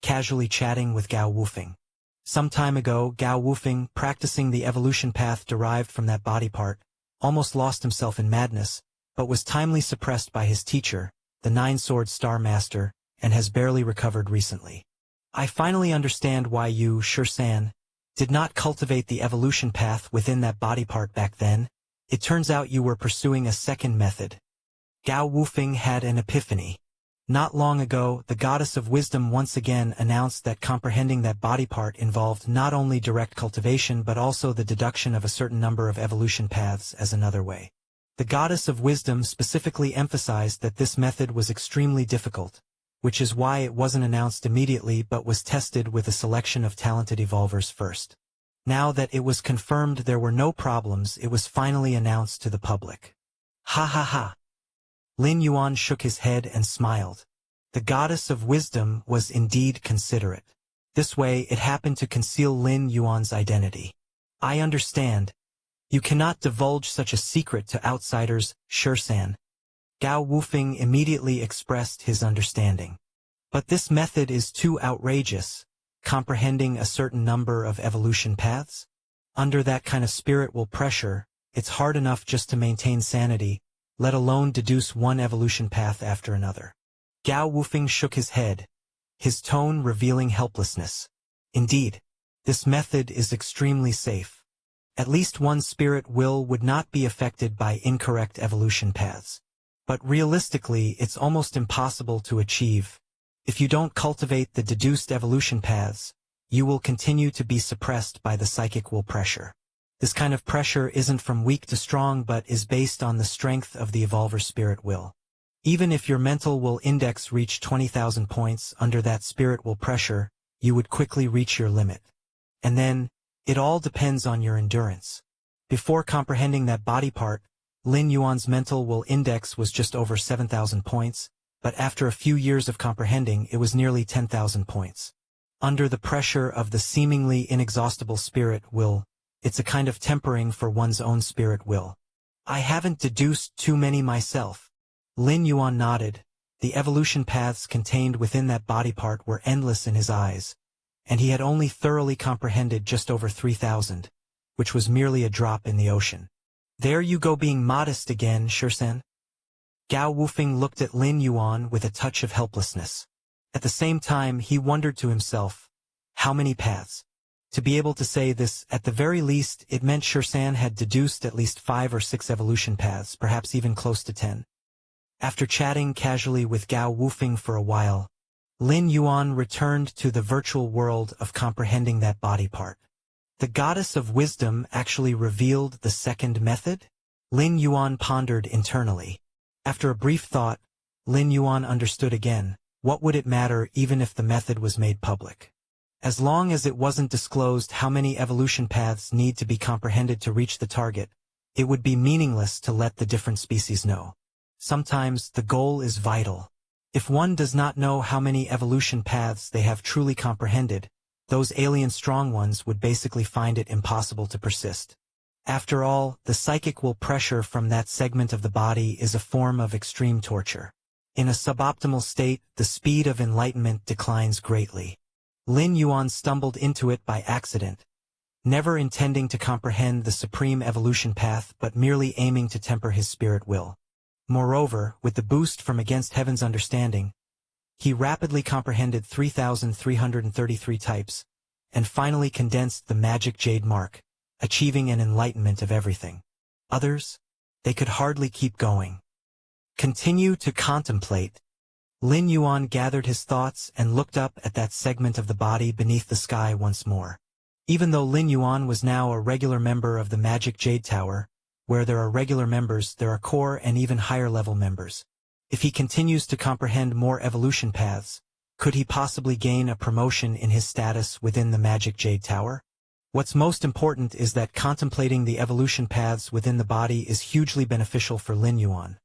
casually chatting with Gao Wufeng. Some time ago, Gao Wufeng, practicing the evolution path derived from that body part, almost lost himself in madness, but was timely suppressed by his teacher, the Nine-Sword Star Master, and has barely recovered recently. I finally understand why you, Shursan, did not cultivate the evolution path within that body part back then. It turns out you were pursuing a second method. Gao Wufeng had an epiphany. Not long ago, the goddess of wisdom once again announced that comprehending that body part involved not only direct cultivation but also the deduction of a certain number of evolution paths as another way. The goddess of wisdom specifically emphasized that this method was extremely difficult, which is why it wasn't announced immediately but was tested with a selection of talented evolvers first. Now that it was confirmed there were no problems, it was finally announced to the public. Ha ha ha. Lin Yuan shook his head and smiled. The goddess of wisdom was indeed considerate. This way it happened to conceal Lin Yuan's identity. I understand. You cannot divulge such a secret to outsiders, Shursan. Gao Wufeng immediately expressed his understanding. But this method is too outrageous, comprehending a certain number of evolution paths? Under that kind of spiritual pressure, it's hard enough just to maintain sanity, let alone deduce one evolution path after another. Gao Wufeng shook his head, his tone revealing helplessness. Indeed, this method is extremely safe. At least one spirit will would not be affected by incorrect evolution paths. But realistically, it's almost impossible to achieve. If you don't cultivate the deduced evolution paths, you will continue to be suppressed by the psychic will pressure. This kind of pressure isn't from weak to strong but is based on the strength of the evolver spirit will. Even if your mental will index reached 20,000 points under that spirit will pressure, you would quickly reach your limit. And then, it all depends on your endurance. Before comprehending that body part, Lin Yuan's mental will index was just over 7,000 points, but after a few years of comprehending it was nearly 10,000 points. Under the pressure of the seemingly inexhaustible spirit will, it's a kind of tempering for one's own spirit will. I haven't deduced too many myself. Lin Yuan nodded. The evolution paths contained within that body part were endless in his eyes, and he had only thoroughly comprehended just over 3,000, which was merely a drop in the ocean. There you go being modest again, Shursan. Gao Wufeng looked at Lin Yuan with a touch of helplessness. At the same time, he wondered to himself, how many paths? To be able to say this, at the very least, it meant Shirsan had deduced at least 5 or 6 evolution paths, perhaps even close to 10. After chatting casually with Gao Wufeng for a while, Lin Yuan returned to the virtual world of comprehending that body part. The goddess of wisdom actually revealed the second method? Lin Yuan pondered internally. After a brief thought, Lin Yuan understood again. What would it matter even if the method was made public? As long as it wasn't disclosed how many evolution paths need to be comprehended to reach the target, it would be meaningless to let the different species know. Sometimes the goal is vital. If one does not know how many evolution paths they have truly comprehended, those alien strong ones would basically find it impossible to persist. After all, the psychic will pressure from that segment of the body is a form of extreme torture. In a suboptimal state, the speed of enlightenment declines greatly. Lin Yuan stumbled into it by accident, never intending to comprehend the supreme evolution path but merely aiming to temper his spirit will. Moreover, with the boost from Against Heaven's understanding, he rapidly comprehended 3,333 types, and finally condensed the magic jade mark, achieving an enlightenment of everything. Others? They could hardly keep going. Continue to contemplate. Lin Yuan gathered his thoughts and looked up at that segment of the body beneath the sky once more. Even though Lin Yuan was now a regular member of the Magic Jade Tower, where there are regular members, there are core and even higher-level members. If he continues to comprehend more evolution paths, could he possibly gain a promotion in his status within the Magic Jade Tower? What's most important is that contemplating the evolution paths within the body is hugely beneficial for Lin Yuan.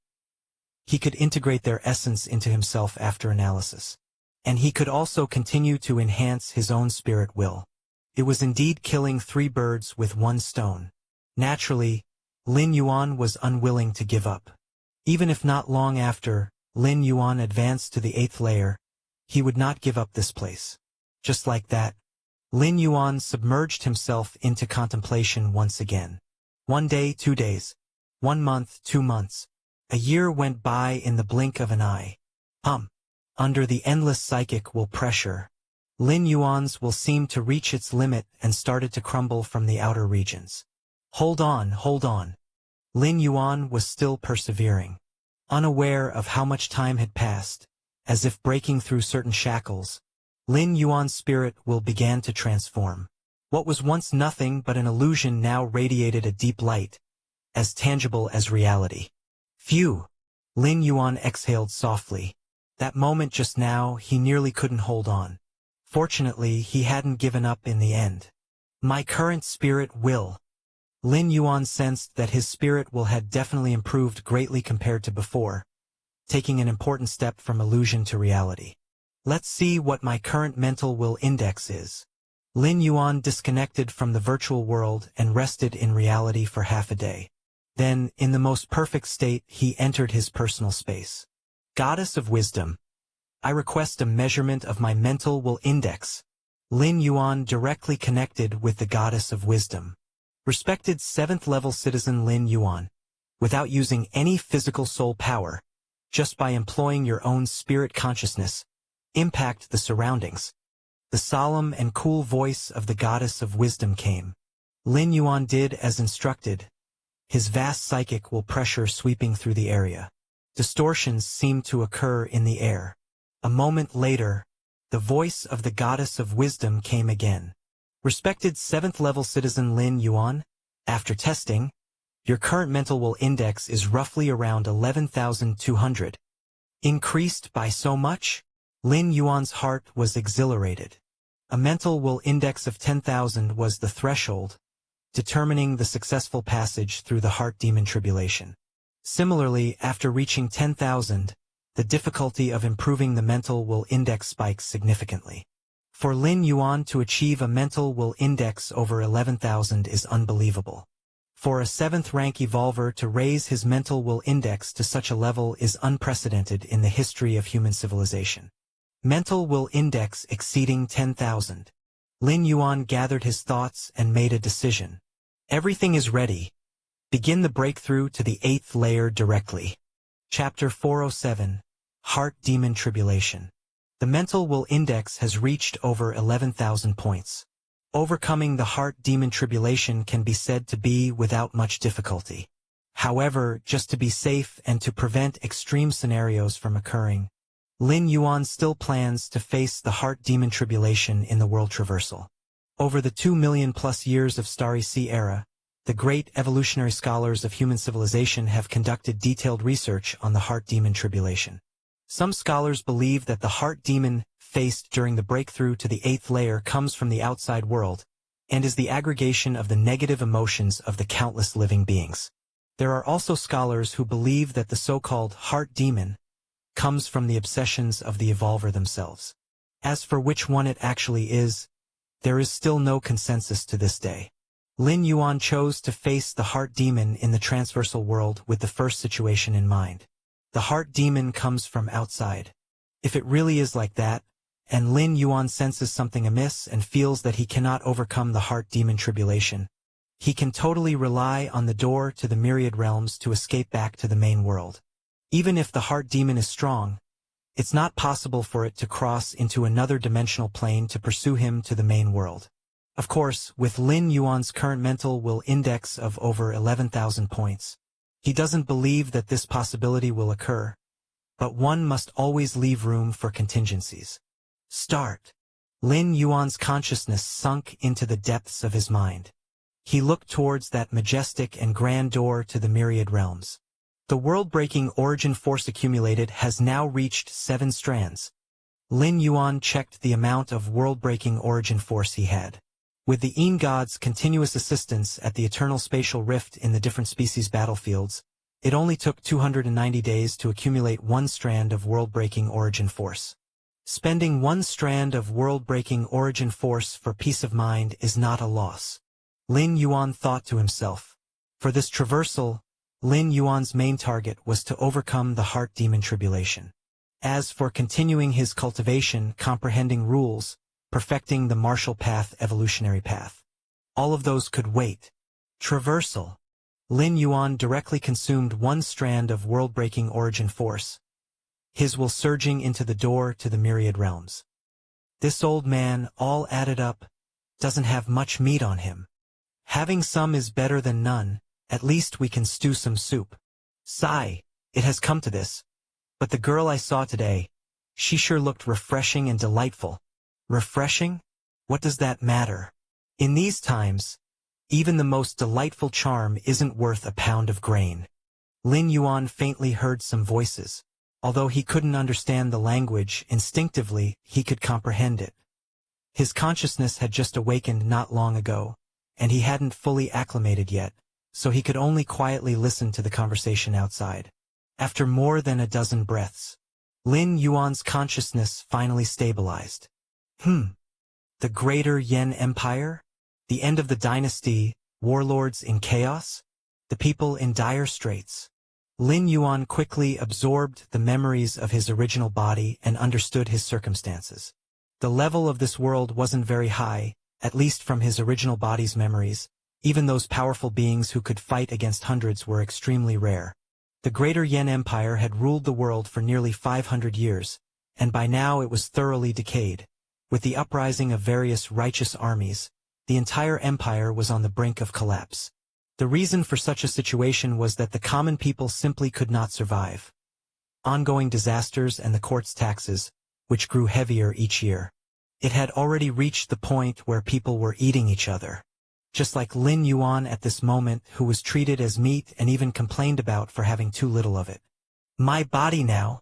He could integrate their essence into himself after analysis. And he could also continue to enhance his own spirit will. It was indeed killing 3 birds with 1 stone. Naturally, Lin Yuan was unwilling to give up. Even if not long after, Lin Yuan advanced to the 8th layer, he would not give up this place. Just like that, Lin Yuan submerged himself into contemplation once again. 1 day, 2 days. 1 month, 2 months. A year went by in the blink of an eye. Under the endless psychic will pressure, Lin Yuan's will seemed to reach its limit and started to crumble from the outer regions. Hold on, hold on. Lin Yuan was still persevering. Unaware of how much time had passed, as if breaking through certain shackles, Lin Yuan's spirit will began to transform. What was once nothing but an illusion now radiated a deep light, as tangible as reality. Phew! Lin Yuan exhaled softly. That moment just now, he nearly couldn't hold on. Fortunately, he hadn't given up in the end. My current spirit will. Lin Yuan sensed that his spirit will had definitely improved greatly compared to before, taking an important step from illusion to reality. Let's see what my current mental will index is. Lin Yuan disconnected from the virtual world and rested in reality for half a day. Then, in the most perfect state, he entered his personal space. Goddess of Wisdom, I request a measurement of my mental will index. Lin Yuan directly connected with the Goddess of Wisdom. Respected 7th level citizen Lin Yuan, without using any physical soul power, just by employing your own spirit consciousness, impact the surroundings. The solemn and cool voice of the Goddess of Wisdom came. Lin Yuan did as instructed. His vast psychic will pressure sweeping through the area. Distortions seemed to occur in the air. A moment later, the voice of the Goddess of Wisdom came again. Respected 7th level citizen Lin Yuan, after testing, your current mental will index is roughly around 11,200. Increased by so much? Lin Yuan's heart was exhilarated. A mental will index of 10,000 was the threshold, determining the successful passage through the heart demon tribulation. Similarly, after reaching 10,000, the difficulty of improving the mental will index spikes significantly. For Lin Yuan to achieve a mental will index over 11,000 is unbelievable. For a 7th rank evolver to raise his mental will index to such a level is unprecedented in the history of human civilization. Mental will index exceeding 10,000. Lin Yuan gathered his thoughts and made a decision. Everything is ready. Begin the breakthrough to the 8th layer directly. Chapter 407, Heart Demon Tribulation. The mental will index has reached over 11,000 points. Overcoming the heart demon tribulation can be said to be without much difficulty. However, just to be safe and to prevent extreme scenarios from occurring, Lin Yuan still plans to face the heart demon tribulation in the world traversal. Over the 2 million plus years of Starry Sea era, the great evolutionary scholars of human civilization have conducted detailed research on the heart demon tribulation. Some scholars believe that the heart demon faced during the breakthrough to the 8th layer comes from the outside world, and is the aggregation of the negative emotions of the countless living beings. There are also scholars who believe that the so-called heart demon comes from the obsessions of the evolver themselves. As for which one it actually is, there is still no consensus to this day. Lin Yuan chose to face the heart demon in the transversal world with the first situation in mind. The heart demon comes from outside. If it really is like that, and Lin Yuan senses something amiss and feels that he cannot overcome the heart demon tribulation, he can totally rely on the door to the myriad realms to escape back to the main world. Even if the heart demon is strong, it's not possible for it to cross into another dimensional plane to pursue him to the main world. Of course, with Lin Yuan's current mental will index of over 11,000 points, he doesn't believe that this possibility will occur, but one must always leave room for contingencies. Start. Lin Yuan's consciousness sunk into the depths of his mind. He looked towards that majestic and grand door to the myriad realms. The world-breaking origin force accumulated has now reached 7 strands. Lin Yuan checked the amount of world-breaking origin force he had. With the Een God's continuous assistance at the eternal spatial rift in the different species battlefields, it only took 290 days to accumulate 1 strand of world-breaking origin force. Spending 1 strand of world-breaking origin force for peace of mind is not a loss. Lin Yuan thought to himself. For this traversal, Lin Yuan's main target was to overcome the heart demon tribulation. As for continuing his cultivation, comprehending rules, perfecting the martial path, evolutionary path, all of those could wait. Traversal. Lin Yuan directly consumed 1 strand of world-breaking origin force, his will surging into the door to the myriad realms. This old man, all added up, doesn't have much meat on him. Having some is better than none, at least we can stew some soup. Sigh, it has come to this. But the girl I saw today, she sure looked refreshing and delightful. Refreshing? What does that matter? In these times, even the most delightful charm isn't worth a pound of grain. Lin Yuan faintly heard some voices. Although he couldn't understand the language, instinctively he could comprehend it. His consciousness had just awakened not long ago, and he hadn't fully acclimated yet, so he could only quietly listen to the conversation outside. After more than a dozen breaths, Lin Yuan's consciousness finally stabilized. The Greater Yen Empire? The end of the dynasty, warlords in chaos? The people in dire straits? Lin Yuan quickly absorbed the memories of his original body and understood his circumstances. The level of this world wasn't very high, at least from his original body's memories. Even those powerful beings who could fight against hundreds were extremely rare. The Greater Yen Empire had ruled the world for nearly 500 years, and by now it was thoroughly decayed. With the uprising of various righteous armies, the entire empire was on the brink of collapse. The reason for such a situation was that the common people simply could not survive. Ongoing disasters and the court's taxes, which grew heavier each year. It had already reached the point where people were eating each other. Just like Lin Yuan at this moment, who was treated as meat and even complained about for having too little of it. My body now.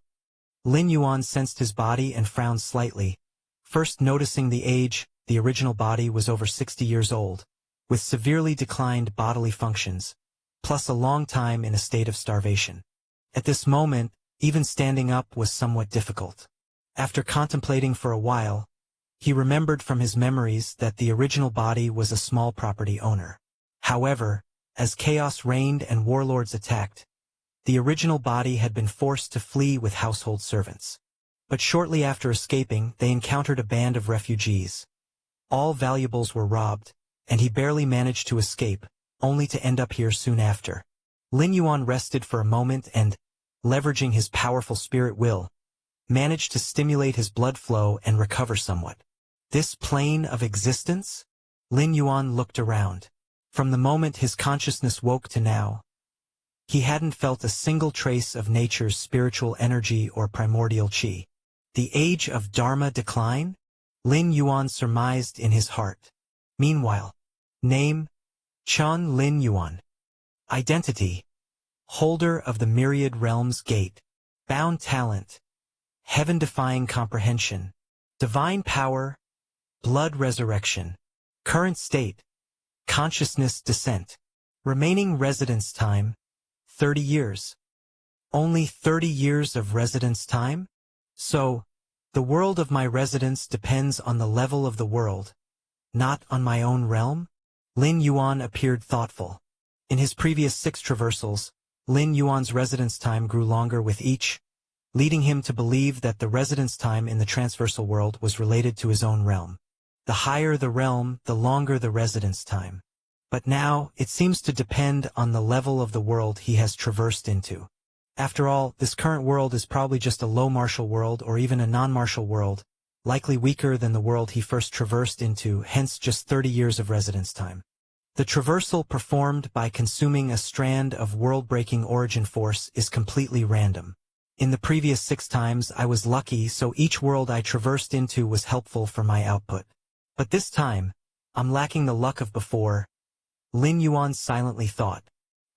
Lin Yuan sensed his body and frowned slightly. First noticing the age, the original body was over 60 years old, with severely declined bodily functions, plus a long time in a state of starvation. At this moment, even standing up was somewhat difficult. After contemplating for a while, he remembered from his memories that the original body was a small property owner. However, as chaos reigned and warlords attacked, the original body had been forced to flee with household servants. But shortly after escaping, they encountered a band of refugees. All valuables were robbed, and he barely managed to escape, only to end up here soon after. Lin Yuan rested for a moment and, leveraging his powerful spirit will, managed to stimulate his blood flow and recover somewhat. This plane of existence? Lin Yuan looked around. From the moment his consciousness woke to now, he hadn't felt a single trace of nature's spiritual energy or primordial qi. The age of Dharma decline? Lin Yuan surmised in his heart. Meanwhile, name, Chun Lin Yuan. Identity, holder of the myriad realms gate. Bound talent, heaven-defying comprehension. Divine power, blood resurrection. Current state, consciousness descent. Remaining residence time, 30 years. Only 30 years of residence time? So, the world of my residence depends on the level of the world, not on my own realm? Lin Yuan appeared thoughtful. In his previous 6 traversals, Lin Yuan's residence time grew longer with each, leading him to believe that the residence time in the transversal world was related to his own realm. The higher the realm, the longer the residence time. But now, it seems to depend on the level of the world he has traversed into. After all, this current world is probably just a low martial world or even a non-martial world, likely weaker than the world he first traversed into, hence just 30 years of residence time. The traversal performed by consuming a strand of world-breaking origin force is completely random. In the previous 6 times I was lucky, so each world I traversed into was helpful for my output. But this time, I'm lacking the luck of before, Lin Yuan silently thought.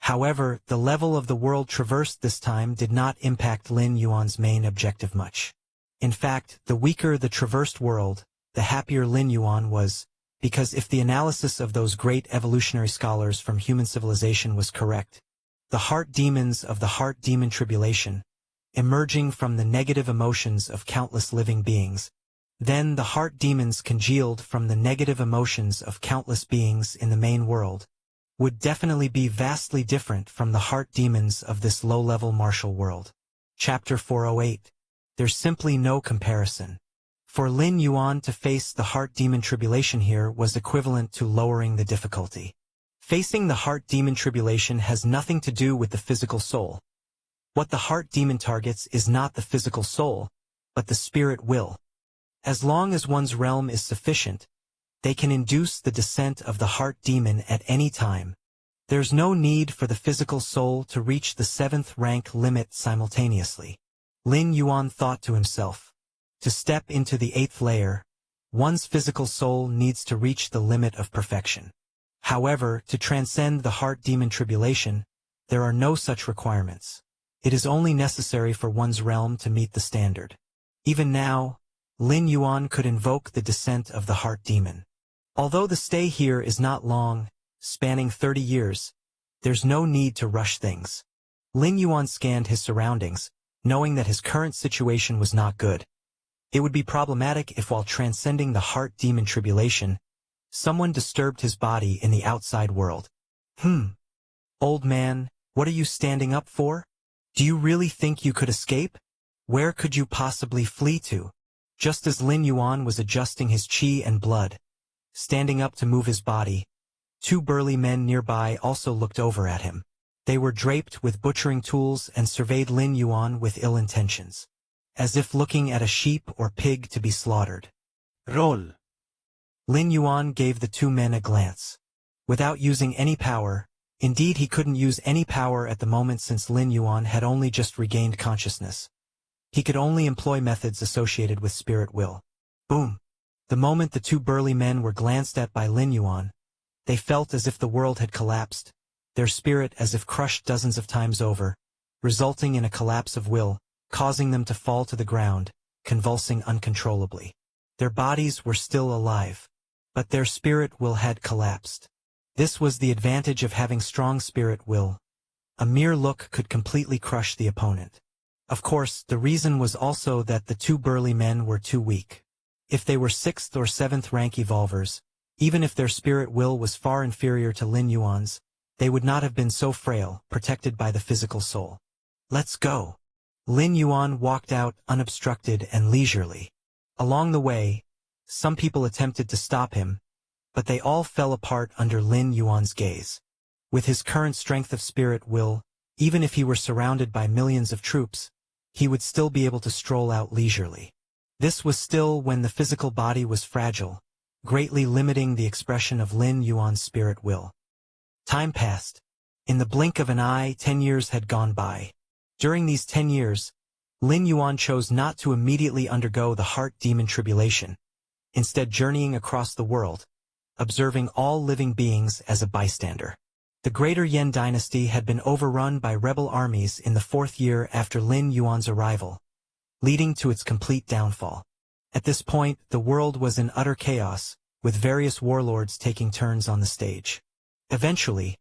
However, the level of the world traversed this time did not impact Lin Yuan's main objective much. In fact, the weaker the traversed world, the happier Lin Yuan was, because if the analysis of those great evolutionary scholars from human civilization was correct, the heart demons of the heart demon tribulation, emerging from the negative emotions of countless living beings, then the heart demons congealed from the negative emotions of countless beings in the main world, would definitely be vastly different from the heart demons of this low-level martial world. Chapter 408. There's simply no comparison. For Lin Yuan to face the heart demon tribulation here was equivalent to lowering the difficulty. Facing the heart demon tribulation has nothing to do with the physical soul. What the heart demon targets is not the physical soul, but the spirit will. As long as one's realm is sufficient, they can induce the descent of the heart demon at any time. There's no need for the physical soul to reach the 7th rank limit simultaneously. Lin Yuan thought to himself. To step into the 8th layer, one's physical soul needs to reach the limit of perfection. However, to transcend the heart demon tribulation, there are no such requirements. It is only necessary for one's realm to meet the standard. Even now, Lin Yuan could invoke the descent of the heart demon. Although the stay here is not long, spanning 30 years, there's no need to rush things. Lin Yuan scanned his surroundings, knowing that his current situation was not good. It would be problematic if while transcending the heart demon tribulation, someone disturbed his body in the outside world. Old man, what are you standing up for? Do you really think you could escape? Where could you possibly flee to? Just as Lin Yuan was adjusting his qi and blood, standing up to move his body, 2 burly men nearby also looked over at him. They were draped with butchering tools and surveyed Lin Yuan with ill intentions, as if looking at a sheep or pig to be slaughtered. Roll. Lin Yuan gave the 2 men a glance. Without using any power, indeed he couldn't use any power at the moment since Lin Yuan had only just regained consciousness. He could only employ methods associated with spirit will. Boom! The moment the 2 burly men were glanced at by Lin Yuan, they felt as if the world had collapsed, their spirit as if crushed dozens of times over, resulting in a collapse of will, causing them to fall to the ground, convulsing uncontrollably. Their bodies were still alive, but their spirit will had collapsed. This was the advantage of having strong spirit will. A mere look could completely crush the opponent. Of course, the reason was also that the 2 burly men were too weak. If they were 6th or 7th rank evolvers, even if their spirit will was far inferior to Lin Yuan's, they would not have been so frail, protected by the physical soul. Let's go. Lin Yuan walked out unobstructed and leisurely. Along the way, some people attempted to stop him, but they all fell apart under Lin Yuan's gaze. With his current strength of spirit will, Even if he were surrounded by millions of troops, he would still be able to stroll out leisurely. This was still when the physical body was fragile, greatly limiting the expression of Lin Yuan's spirit will. Time passed. In the blink of an eye, 10 years had gone by. During these 10 years, Lin Yuan chose not to immediately undergo the heart demon tribulation, instead journeying across the world, observing all living beings as a bystander. The Greater Yan dynasty had been overrun by rebel armies in the 4th year after Lin Yuan's arrival, leading to its complete downfall. At this point, the world was in utter chaos, with various warlords taking turns on the stage. Eventually,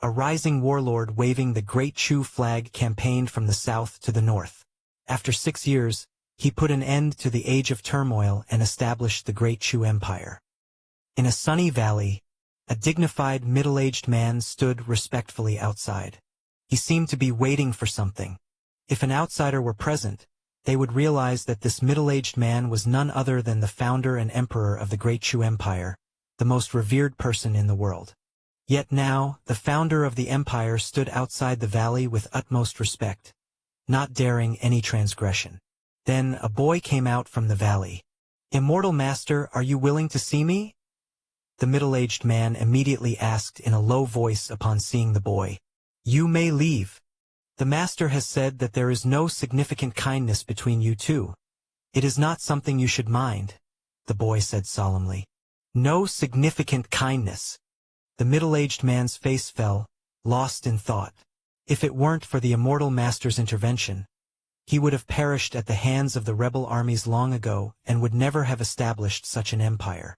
a rising warlord waving the Great Chu flag campaigned from the south to the north. After 6 years, he put an end to the age of turmoil and established the Great Chu Empire. In a sunny valley, a dignified middle-aged man stood respectfully outside. He seemed to be waiting for something. If an outsider were present, they would realize that this middle-aged man was none other than the founder and emperor of the Great Chu Empire, the most revered person in the world. Yet now, the founder of the empire stood outside the valley with utmost respect, not daring any transgression. Then a boy came out from the valley. "Immortal Master, are you willing to see me?" The middle-aged man immediately asked in a low voice upon seeing the boy. "You may leave. The master has said that there is no significant kindness between you two. It is not something you should mind," the boy said solemnly. "No significant kindness." The middle-aged man's face fell, lost in thought. If it weren't for the immortal master's intervention, he would have perished at the hands of the rebel armies long ago and would never have established such an empire.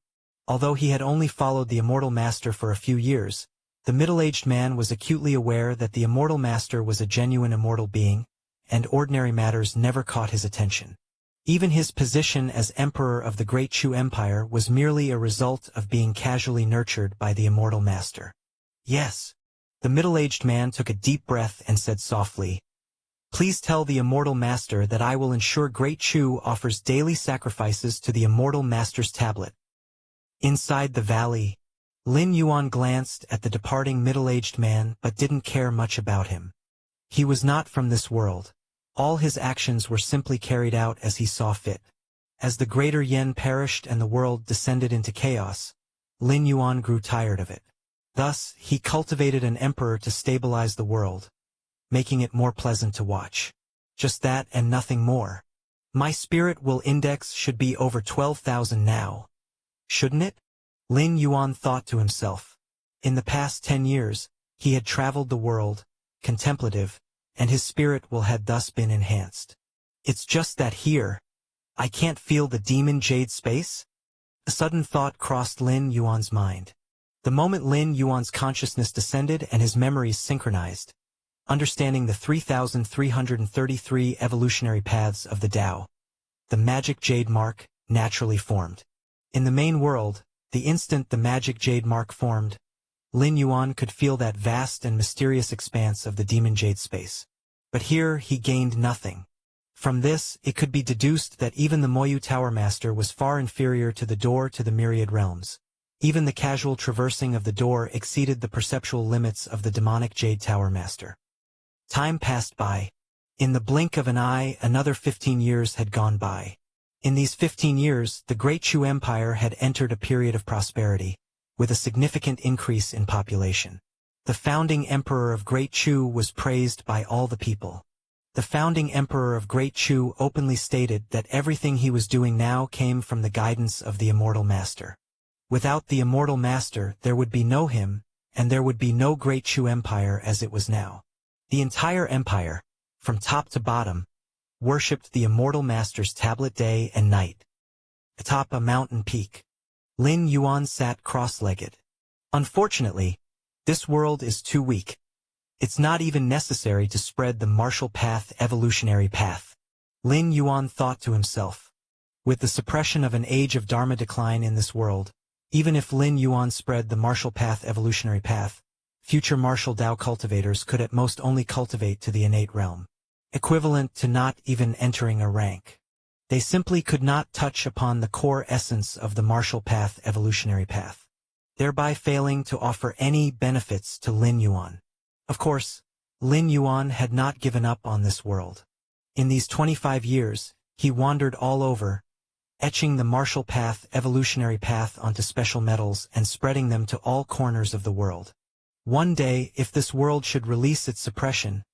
Although he had only followed the immortal master for a few years, the middle-aged man was acutely aware that the immortal master was a genuine immortal being, and ordinary matters never caught his attention. Even his position as emperor of the Great Chu Empire was merely a result of being casually nurtured by the immortal master. "Yes." The middle-aged man took a deep breath and said softly, "Please tell the immortal master that I will ensure Great Chu offers daily sacrifices to the immortal master's tablet." Inside the valley, Lin Yuan glanced at the departing middle-aged man but didn't care much about him. He was not from this world. All his actions were simply carried out as he saw fit. As the Greater Yan perished and the world descended into chaos, Lin Yuan grew tired of it. Thus, he cultivated an emperor to stabilize the world, making it more pleasant to watch. Just that and nothing more. My spirit will index should be over 12,000 now. Shouldn't it? Lin Yuan thought to himself. In the past 10 years, he had traveled the world, contemplative, and his spirit will had thus been enhanced. It's just that here, I can't feel the demon jade space? A sudden thought crossed Lin Yuan's mind. The moment Lin Yuan's consciousness descended and his memories synchronized, understanding the 3,333 evolutionary paths of the Tao, the magic jade mark naturally formed. In the main world, the instant the magic jade mark formed, Lin Yuan could feel that vast and mysterious expanse of the demon jade space. But here he gained nothing. From this, it could be deduced that even the Moyu Tower Master was far inferior to the door to the myriad realms. Even the casual traversing of the door exceeded the perceptual limits of the demonic Jade Tower Master. Time passed by. In the blink of an eye, another 15 years had gone by. In these 15 years, the Great Chu Empire had entered a period of prosperity, with a significant increase in population. The founding emperor of Great Chu was praised by all the people. The founding emperor of Great Chu openly stated that everything he was doing now came from the guidance of the immortal master. Without the immortal master, there would be no him, and there would be no Great Chu Empire as it was now. The entire empire, from top to bottom, worshipped the immortal master's tablet day and night. Atop a mountain peak, Lin Yuan sat cross-legged. Unfortunately, this world is too weak. It's not even necessary to spread the martial path evolutionary path. Lin Yuan thought to himself. With the suppression of an age of Dharma decline in this world, even if Lin Yuan spread the martial path evolutionary path, future martial Tao cultivators could at most only cultivate to the innate realm, equivalent to not even entering a rank. They simply could not touch upon the core essence of the martial path evolutionary path, thereby failing to offer any benefits to Lin Yuan. Of course, Lin Yuan had not given up on this world. In these 25 years, he wandered all over, etching the martial path, evolutionary path onto special metals and spreading them to all corners of the world. One day, if this world should release its suppression,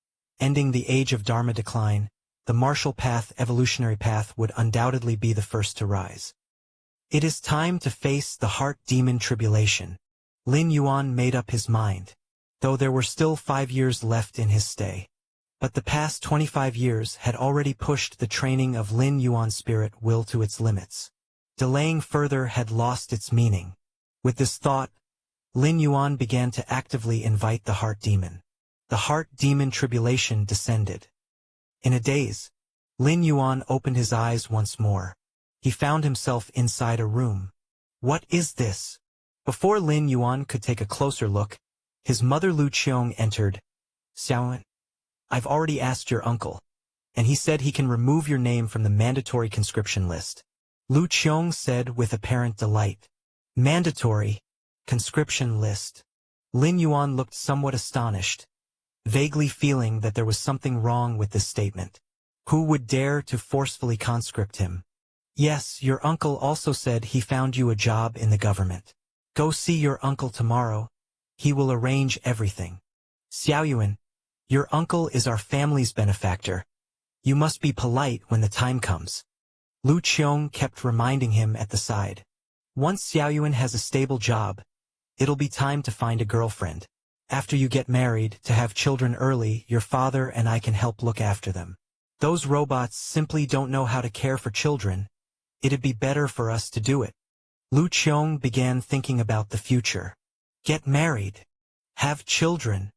ending the age of Dharma decline, the martial path, evolutionary path would undoubtedly be the first to rise. It is time to face the heart demon tribulation. Lin Yuan made up his mind, though there were still 5 years left in his stay. But the past 25 years had already pushed the training of Lin Yuan's spirit will to its limits. Delaying further had lost its meaning. With this thought, Lin Yuan began to actively invite the heart demon. The heart demon tribulation descended. In a daze, Lin Yuan opened his eyes once more. He found himself inside a room. What is this? Before Lin Yuan could take a closer look, his mother Lu Qiong entered. Xiaoyan, I've already asked your uncle, and he said he can remove your name from the mandatory conscription list. Lu Qiong said with apparent delight. Mandatory conscription list. Lin Yuan looked somewhat astonished, vaguely feeling that there was something wrong with this statement. Who would dare to forcefully conscript him? Yes, your uncle also said he found you a job in the government. Go see your uncle tomorrow. He will arrange everything. Xiaoyuan, your uncle is our family's benefactor. You must be polite when the time comes. Lu Qiong kept reminding him at the side. Once Xiaoyuan has a stable job, it'll be time to find a girlfriend. After you get married, to have children early, your father and I can help look after them. Those robots simply don't know how to care for children. It'd be better for us to do it. Lu Qiong began thinking about the future. Get married. Have children.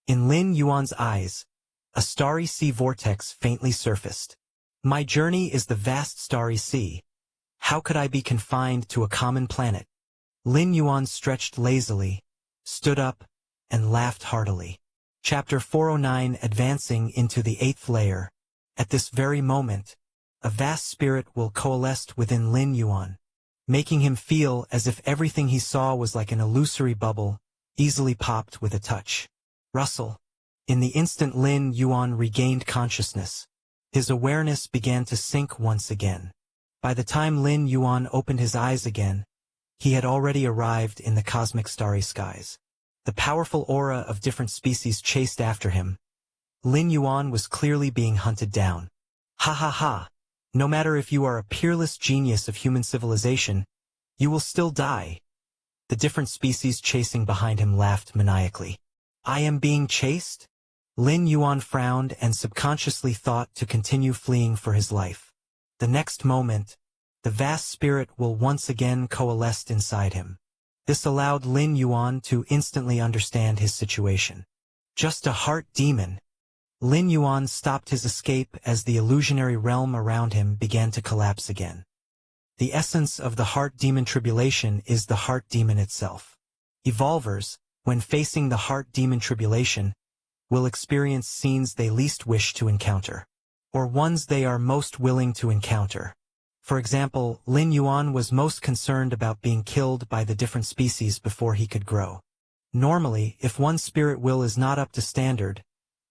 In Lin Yuan's eyes, a starry sea vortex faintly surfaced. My journey is the vast starry sea. How could I be confined to a common planet? Lin Yuan stretched lazily, stood up, and laughed heartily. Chapter 409 Advancing into the 8th layer. At this very moment, a vast spirit will coalesce within Lin Yuan, making him feel as if everything he saw was like an illusory bubble, easily popped with a touch. Rustle. In the instant Lin Yuan regained consciousness, his awareness began to sink once again. By the time Lin Yuan opened his eyes again, he had already arrived in the cosmic starry skies. The powerful aura of different species chased after him. Lin Yuan was clearly being hunted down. Ha ha ha! No matter if you are a peerless genius of human civilization, you will still die. The different species chasing behind him laughed maniacally. I am being chased? Lin Yuan frowned and subconsciously thought to continue fleeing for his life. The next moment, the vast spirit will once again coalesce inside him. This allowed Lin Yuan to instantly understand his situation. Just a heart demon. Lin Yuan stopped his escape as the illusionary realm around him began to collapse again. The essence of the heart demon tribulation is the heart demon itself. Evolvers, when facing the heart demon tribulation, will experience scenes they least wish to encounter, or ones they are most willing to encounter. For example, Lin Yuan was most concerned about being killed by the different species before he could grow. Normally, if one's spirit will is not up to standard,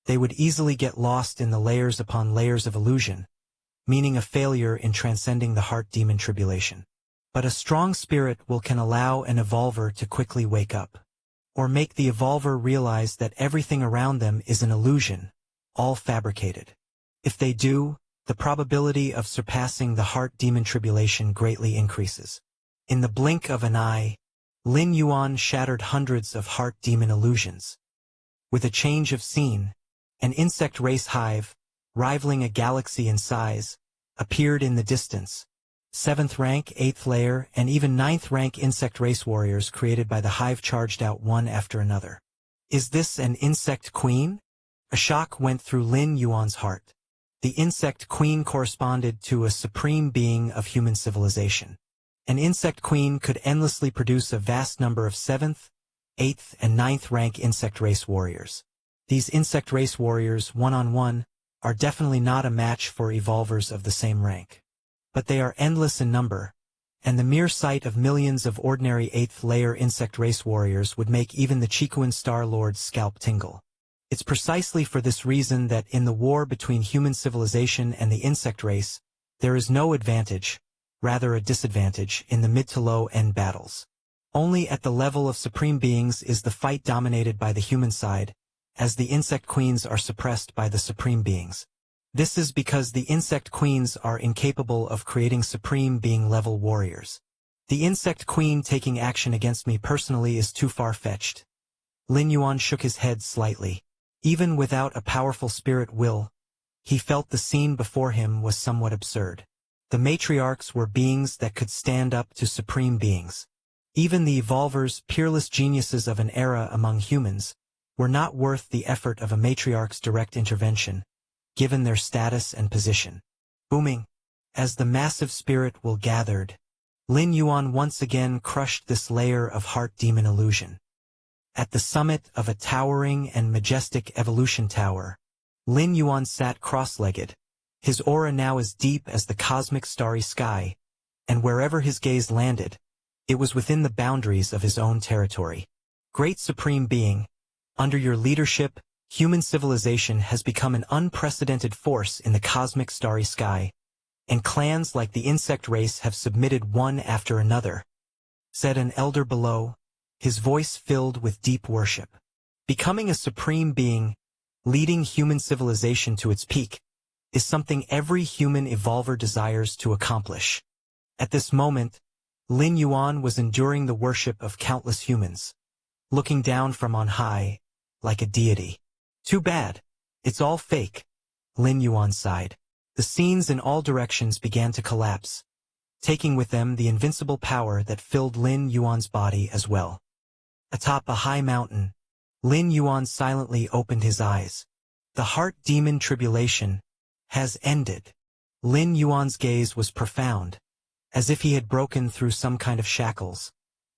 they would easily get lost in the layers upon layers of illusion, meaning a failure in transcending the heart demon tribulation. But a strong spirit will can allow an evolver to quickly wake up, or make the evolver realize that everything around them is an illusion, all fabricated. If they do, the probability of surpassing the heart demon tribulation greatly increases. In the blink of an eye, Lin Yuan shattered hundreds of heart demon illusions. With a change of scene, an insect race hive, rivaling a galaxy in size, appeared in the distance. 7th rank, 8th layer, and even 9th rank insect race warriors created by the hive charged out one after another. Is this an insect queen? A shock went through Lin Yuan's heart. The insect queen corresponded to a supreme being of human civilization. An insect queen could endlessly produce a vast number of 7th, 8th, and 9th rank insect race warriors. These insect race warriors, one-on-one, are definitely not a match for evolvers of the same rank. But they are endless in number, and the mere sight of millions of ordinary 8th layer insect race warriors would make even the Chikuan Star Lord's scalp tingle. It's precisely for this reason that in the war between human civilization and the insect race, there is no advantage, rather a disadvantage, in the mid to low end battles. Only at the level of supreme beings is the fight dominated by the human side, as the insect queens are suppressed by the supreme beings. This is because the insect queens are incapable of creating supreme being level warriors. The insect queen taking action against me personally is too far-fetched. Lin Yuan shook his head slightly. Even without a powerful spirit will, he felt the scene before him was somewhat absurd. The matriarchs were beings that could stand up to supreme beings. Even the evolvers, peerless geniuses of an era among humans, were not worth the effort of a matriarch's direct intervention, given their status and position. Booming, as the massive spirit will gathered, Lin Yuan once again crushed this layer of heart demon illusion. At the summit of a towering and majestic evolution tower, Lin Yuan sat cross-legged, his aura now as deep as the cosmic starry sky, and wherever his gaze landed, it was within the boundaries of his own territory. Great Supreme Being, under your leadership, human civilization has become an unprecedented force in the cosmic starry sky, and clans like the insect race have submitted one after another, said an elder below, his voice filled with deep worship. Becoming a supreme being, leading human civilization to its peak, is something every human evolver desires to accomplish. At this moment, Lin Yuan was enduring the worship of countless humans, looking down from on high, like a deity. Too bad, it's all fake, Lin Yuan sighed. The scenes in all directions began to collapse, taking with them the invincible power that filled Lin Yuan's body as well. Atop a high mountain, Lin Yuan silently opened his eyes. The heart demon tribulation has ended. Lin Yuan's gaze was profound, as if he had broken through some kind of shackles,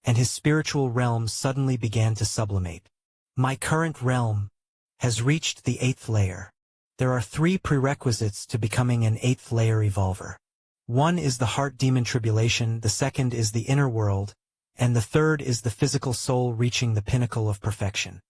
and his spiritual realm suddenly began to sublimate. My current realm has reached the 8th layer. There are 3 prerequisites to becoming an 8th layer evolver. One is the heart demon tribulation, the second is the inner world, and the third is the physical soul reaching the pinnacle of perfection.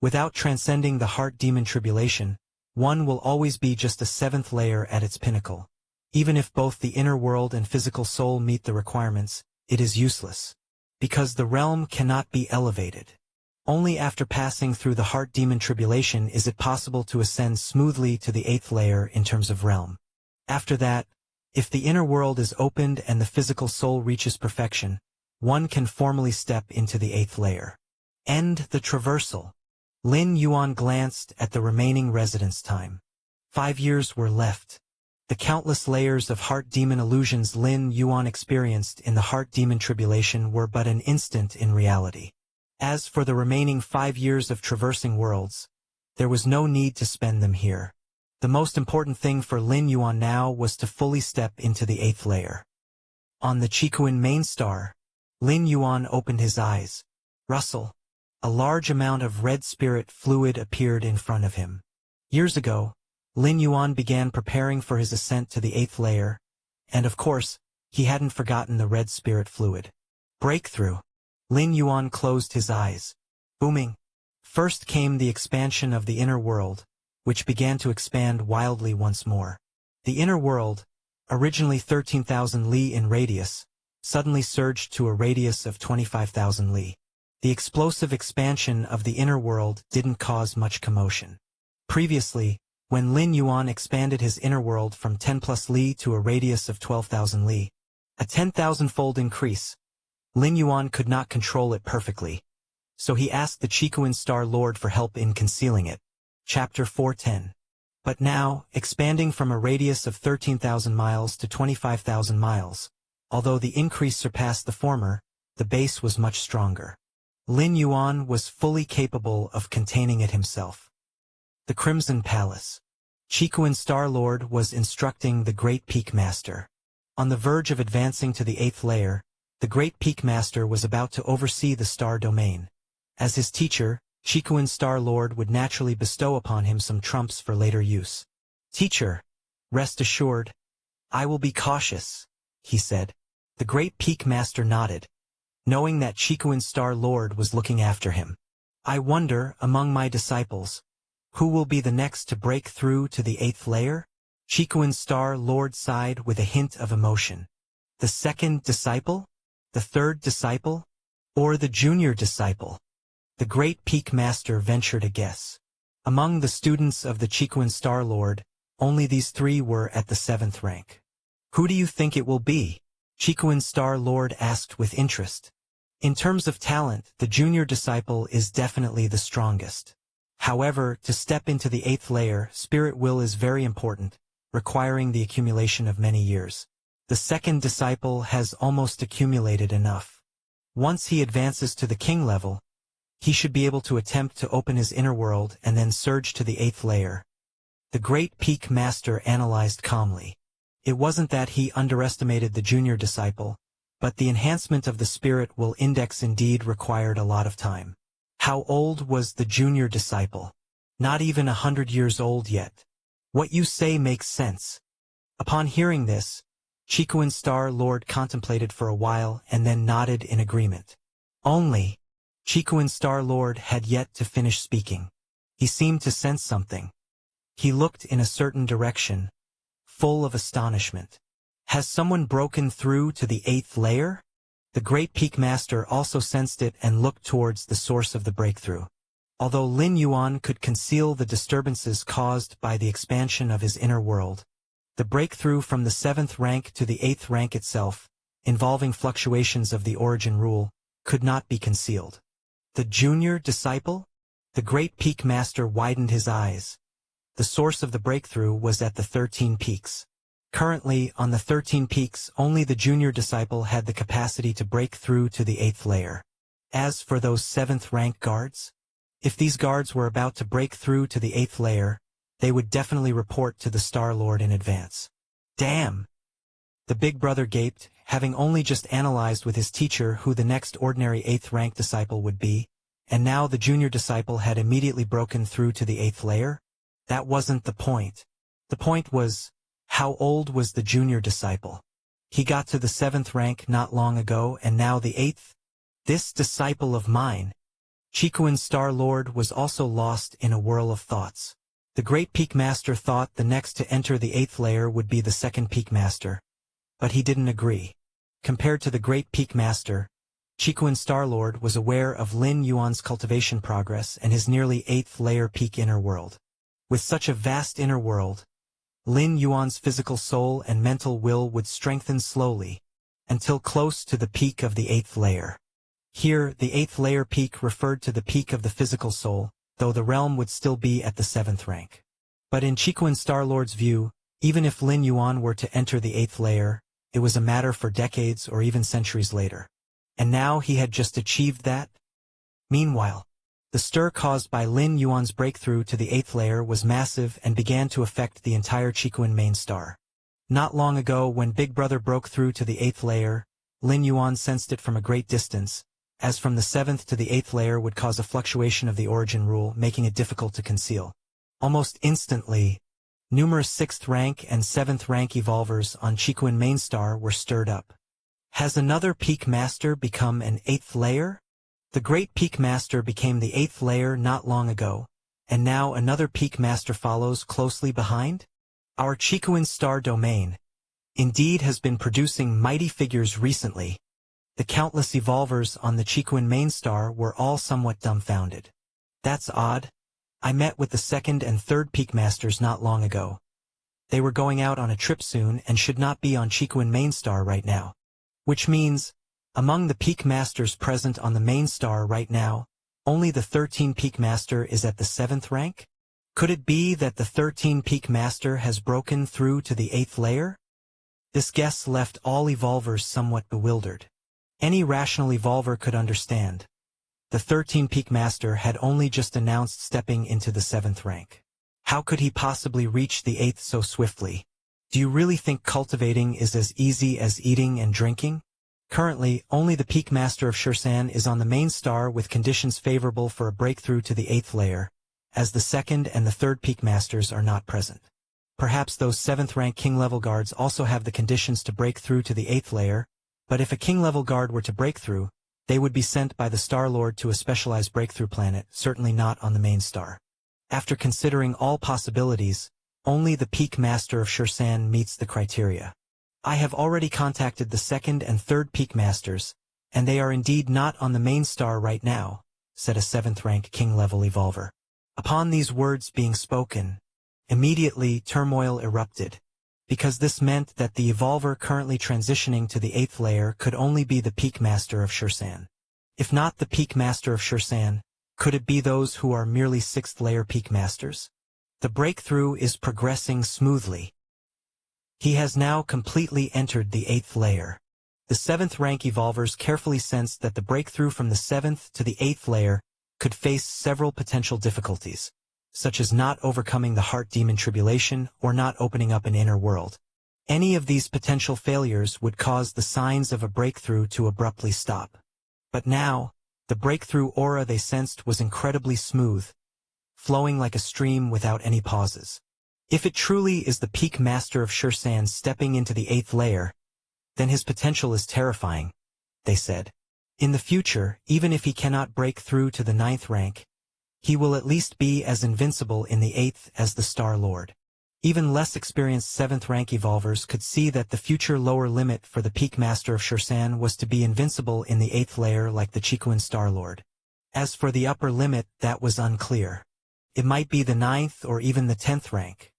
Without transcending the heart demon tribulation, one will always be just a 7th layer at its pinnacle. Even if both the inner world and physical soul meet the requirements, it is useless, because the realm cannot be elevated. Only after passing through the heart demon tribulation is it possible to ascend smoothly to the 8th layer in terms of realm. After that, if the inner world is opened and the physical soul reaches perfection, one can formally step into the 8th layer. End the traversal. Lin Yuan glanced at the remaining residence time. 5 years were left. The countless layers of heart demon illusions Lin Yuan experienced in the heart demon tribulation were but an instant in reality. As for the remaining 5 years of traversing worlds, there was no need to spend them here. The most important thing for Lin Yuan now was to fully step into the 8th layer. On the Chikuan main star, Lin Yuan opened his eyes. Rustle. A large amount of red spirit fluid appeared in front of him. Years ago, Lin Yuan began preparing for his ascent to the 8th layer, and of course, he hadn't forgotten the red spirit fluid. Breakthrough. Lin Yuan closed his eyes. Booming. First came the expansion of the inner world, which began to expand wildly once more. The inner world, originally 13,000 li in radius, suddenly surged to a radius of 25,000 li. The explosive expansion of the inner world didn't cause much commotion. Previously, when Lin Yuan expanded his inner world from 10 plus li to a radius of 12,000 li, a 10,000-fold increase, Lin Yuan could not control it perfectly, so he asked the Chikuan Star Lord for help in concealing it. Chapter 410. But now, expanding from a radius of 13,000 miles to 25,000 miles, although the increase surpassed the former, the base was much stronger. Lin Yuan was fully capable of containing it himself. The Crimson Palace. Chikuan Star Lord was instructing the Great Peak Master. On the verge of advancing to the 8th layer, the Great Peak Master was about to oversee the star domain. As his teacher, Chikuan Star Lord would naturally bestow upon him some trumps for later use. Teacher, rest assured, I will be cautious, he said. The Great Peak Master nodded, knowing that Chikuan Star Lord was looking after him. I wonder, among my disciples, Who will be the next to break through to the 8th layer? Chikuin Star Lord sighed with a hint of emotion. The second disciple? The third disciple? Or the junior disciple? The great Peak Master ventured a guess. Among the students of the Chikuin Star Lord, only these 3 were at the 7th rank. Who do you think it will be? Chikuin Star Lord asked with interest. In terms of talent, the junior disciple is definitely the strongest. However, to step into the 8th layer, spirit will is very important, requiring the accumulation of many years. The second disciple has almost accumulated enough. Once he advances to the king level, he should be able to attempt to open his inner world and then surge to the 8th layer. The great Peak Master analyzed calmly. It wasn't that he underestimated the junior disciple, but the enhancement of the spirit will index indeed required a lot of time. How old was the junior disciple? Not even 100 years old yet. What you say makes sense. Upon hearing this, Chikuin Star Lord contemplated for a while and then nodded in agreement. Only, Chikuin Star Lord had yet to finish speaking. He seemed to sense something. He looked in a certain direction, full of astonishment. Has someone broken through to the 8th layer? The great Peak Master also sensed it and looked towards the source of the breakthrough. Although Lin Yuan could conceal the disturbances caused by the expansion of his inner world, the breakthrough from the 7th rank to the 8th rank itself, involving fluctuations of the origin rule, could not be concealed. The junior disciple? The great Peak Master widened his eyes. The source of the breakthrough was at the 13 peaks. Currently, on the 13 peaks, only the junior disciple had the capacity to break through to the 8th layer. As for those 7th rank guards, if these guards were about to break through to the 8th layer, they would definitely report to the Star Lord in advance. Damn! The big brother gaped, having only just analyzed with his teacher who the next ordinary 8th rank disciple would be, and now the junior disciple had immediately broken through to the 8th layer? That wasn't the point. The point was, how old was the junior disciple? He got to the 7th rank not long ago and now the 8th? This disciple of mine. Chikuin Star Lord was also lost in a whirl of thoughts. The great Peak Master thought the next to enter the 8th layer would be the second Peak Master. But he didn't agree. Compared to the great Peak Master, Chikuin Star Lord was aware of Lin Yuan's cultivation progress and his nearly 8th layer peak inner world. With such a vast inner world, Lin Yuan's physical soul and mental will would strengthen slowly, until close to the peak of the 8th layer. Here, the 8th layer peak referred to the peak of the physical soul, though the realm would still be at the 7th rank. But in Chikuin Star Lord's view, even if Lin Yuan were to enter the 8th layer, it was a matter for decades or even centuries later. And now he had just achieved that? Meanwhile, the stir caused by Lin Yuan's breakthrough to the 8th layer was massive and began to affect the entire Chikuin main star. Not long ago, when Big Brother broke through to the 8th layer, Lin Yuan sensed it from a great distance, as from the 7th to the 8th layer would cause a fluctuation of the origin rule, making it difficult to conceal. Almost instantly, numerous 6th rank and 7th rank evolvers on Chikuin main star were stirred up. Has another Peak Master become an 8th layer? The great Peak Master became the 8th layer not long ago, and now another Peak Master follows closely behind? Our Chikuin star domain, indeed, has been producing mighty figures recently. The countless evolvers on the Chikuin main star were all somewhat dumbfounded. That's odd. I met with the 2nd and 3rd Peak Masters not long ago. They were going out on a trip soon and should not be on Chikuin main star right now. Which means, among the Peak Masters present on the main star right now, only the 13 Peak Master is at the 7th rank? Could it be that the 13 Peak Master has broken through to the 8th layer? This guess left all evolvers somewhat bewildered. Any rational evolver could understand. The 13 Peak Master had only just announced stepping into the 7th rank. How could he possibly reach the 8th so swiftly? Do you really think cultivating is as easy as eating and drinking? Currently, only the Peak Master of Shursan is on the main star with conditions favorable for a breakthrough to the 8th layer, as the 2nd and the 3rd Peak Masters are not present. Perhaps those 7th rank king-level guards also have the conditions to break through to the 8th layer, but if a king-level guard were to break through, they would be sent by the Star Lord to a specialized breakthrough planet, certainly not on the main star. After considering all possibilities, only the Peak Master of Shursan meets the criteria. I have already contacted the second and third Peak Masters, and they are indeed not on the main star right now, said a 7th-rank King-level evolver. Upon these words being spoken, immediately turmoil erupted, because this meant that the evolver currently transitioning to the 8th layer could only be the Peak Master of Shursan. If not the Peak Master of Shursan, could it be those who are merely 6th layer Peak Masters? The breakthrough is progressing smoothly. He has now completely entered the 8th layer. The 7th-rank evolvers carefully sensed that the breakthrough from the 7th to the 8th layer could face several potential difficulties, such as not overcoming the heart demon tribulation or not opening up an inner world. Any of these potential failures would cause the signs of a breakthrough to abruptly stop. But now, the breakthrough aura they sensed was incredibly smooth, flowing like a stream without any pauses. If it truly is the Peak Master of Shursan stepping into the 8th layer, then his potential is terrifying, they said. In the future, even if he cannot break through to the 9th rank, he will at least be as invincible in the 8th as the Star Lord. Even less experienced 7th-rank evolvers could see that the future lower limit for the Peak Master of Shursan was to be invincible in the 8th layer like the Chikuan Star Lord. As for the upper limit, that was unclear. It might be the 9th or even the 10th rank.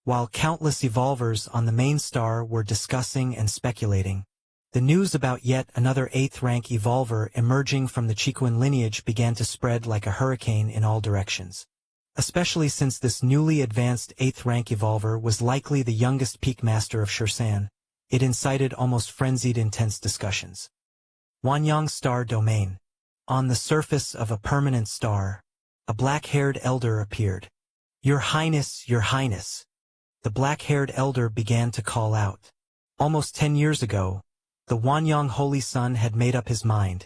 While countless evolvers on the main star were discussing and speculating, the news about yet another 8th-rank evolver emerging from the Chikuan lineage began to spread like a hurricane in all directions. Especially since this newly advanced 8th-rank evolver was likely the youngest Peak Master of Shursan, it incited almost frenzied intense discussions. Wanyang Star Domain. On the surface of a permanent star, a black-haired elder appeared. "Your Highness, Your Highness." The black-haired elder began to call out. Almost 10 years ago, the Wanyang Holy Son had made up his mind,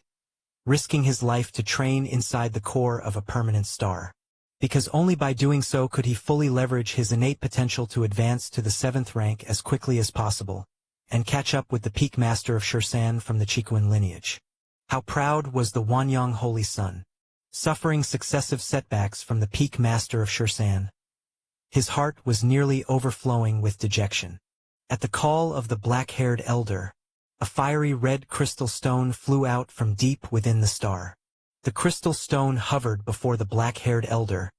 risking his life to train inside the core of a permanent star. Because only by doing so could he fully leverage his innate potential to advance to the 7th rank as quickly as possible, and catch up with the Peak Master of Shursan from the Chikuan lineage. How proud was the Wanyang Holy Son, suffering successive setbacks from the Peak Master of Shursan. His heart was nearly overflowing with dejection. At the call of the black-haired elder, a fiery red crystal stone flew out from deep within the star. The crystal stone hovered before the black-haired elder,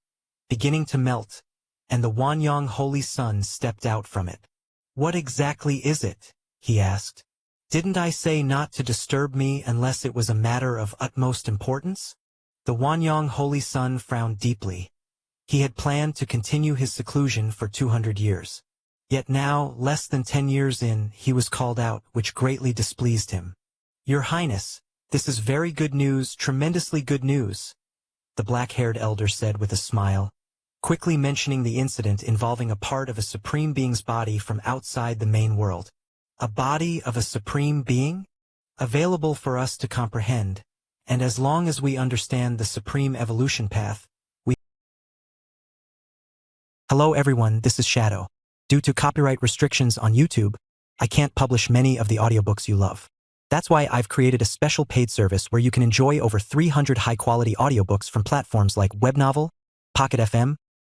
beginning to melt, and the Wanyang Holy Son stepped out from it. "What exactly is it?" he asked. "Didn't I say not to disturb me unless it was a matter of utmost importance?" The Wanyang Holy Son frowned deeply. He had planned to continue his seclusion for 200 years. Yet now, less than 10 years in, he was called out, which greatly displeased him. "Your Highness, this is very good news, tremendously good news," the black-haired elder said with a smile, quickly mentioning the incident involving a part of a supreme being's body from outside the main world. A body of a supreme being? Available for us to comprehend, and as long as we understand the supreme evolution path, we... Hello everyone, this is Shadow. Due to copyright restrictions on YouTube, I can't publish many of the audiobooks you love. That's why I've created a special paid service where you can enjoy over 300 high-quality audiobooks from platforms like Webnovel, Pocket FM,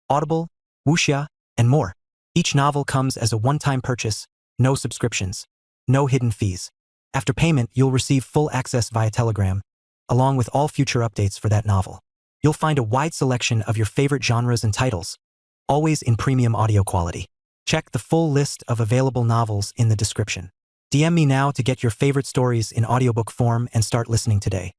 Audible, Wuxia, and more. Each novel comes as a one-time purchase, no subscriptions, no hidden fees. After payment, you'll receive full access via Telegram, along with all future updates for that novel. You'll find a wide selection of your favorite genres and titles, always in premium audio quality. Check the full list of available novels in the description. DM me now to get your favorite stories in audiobook form and start listening today.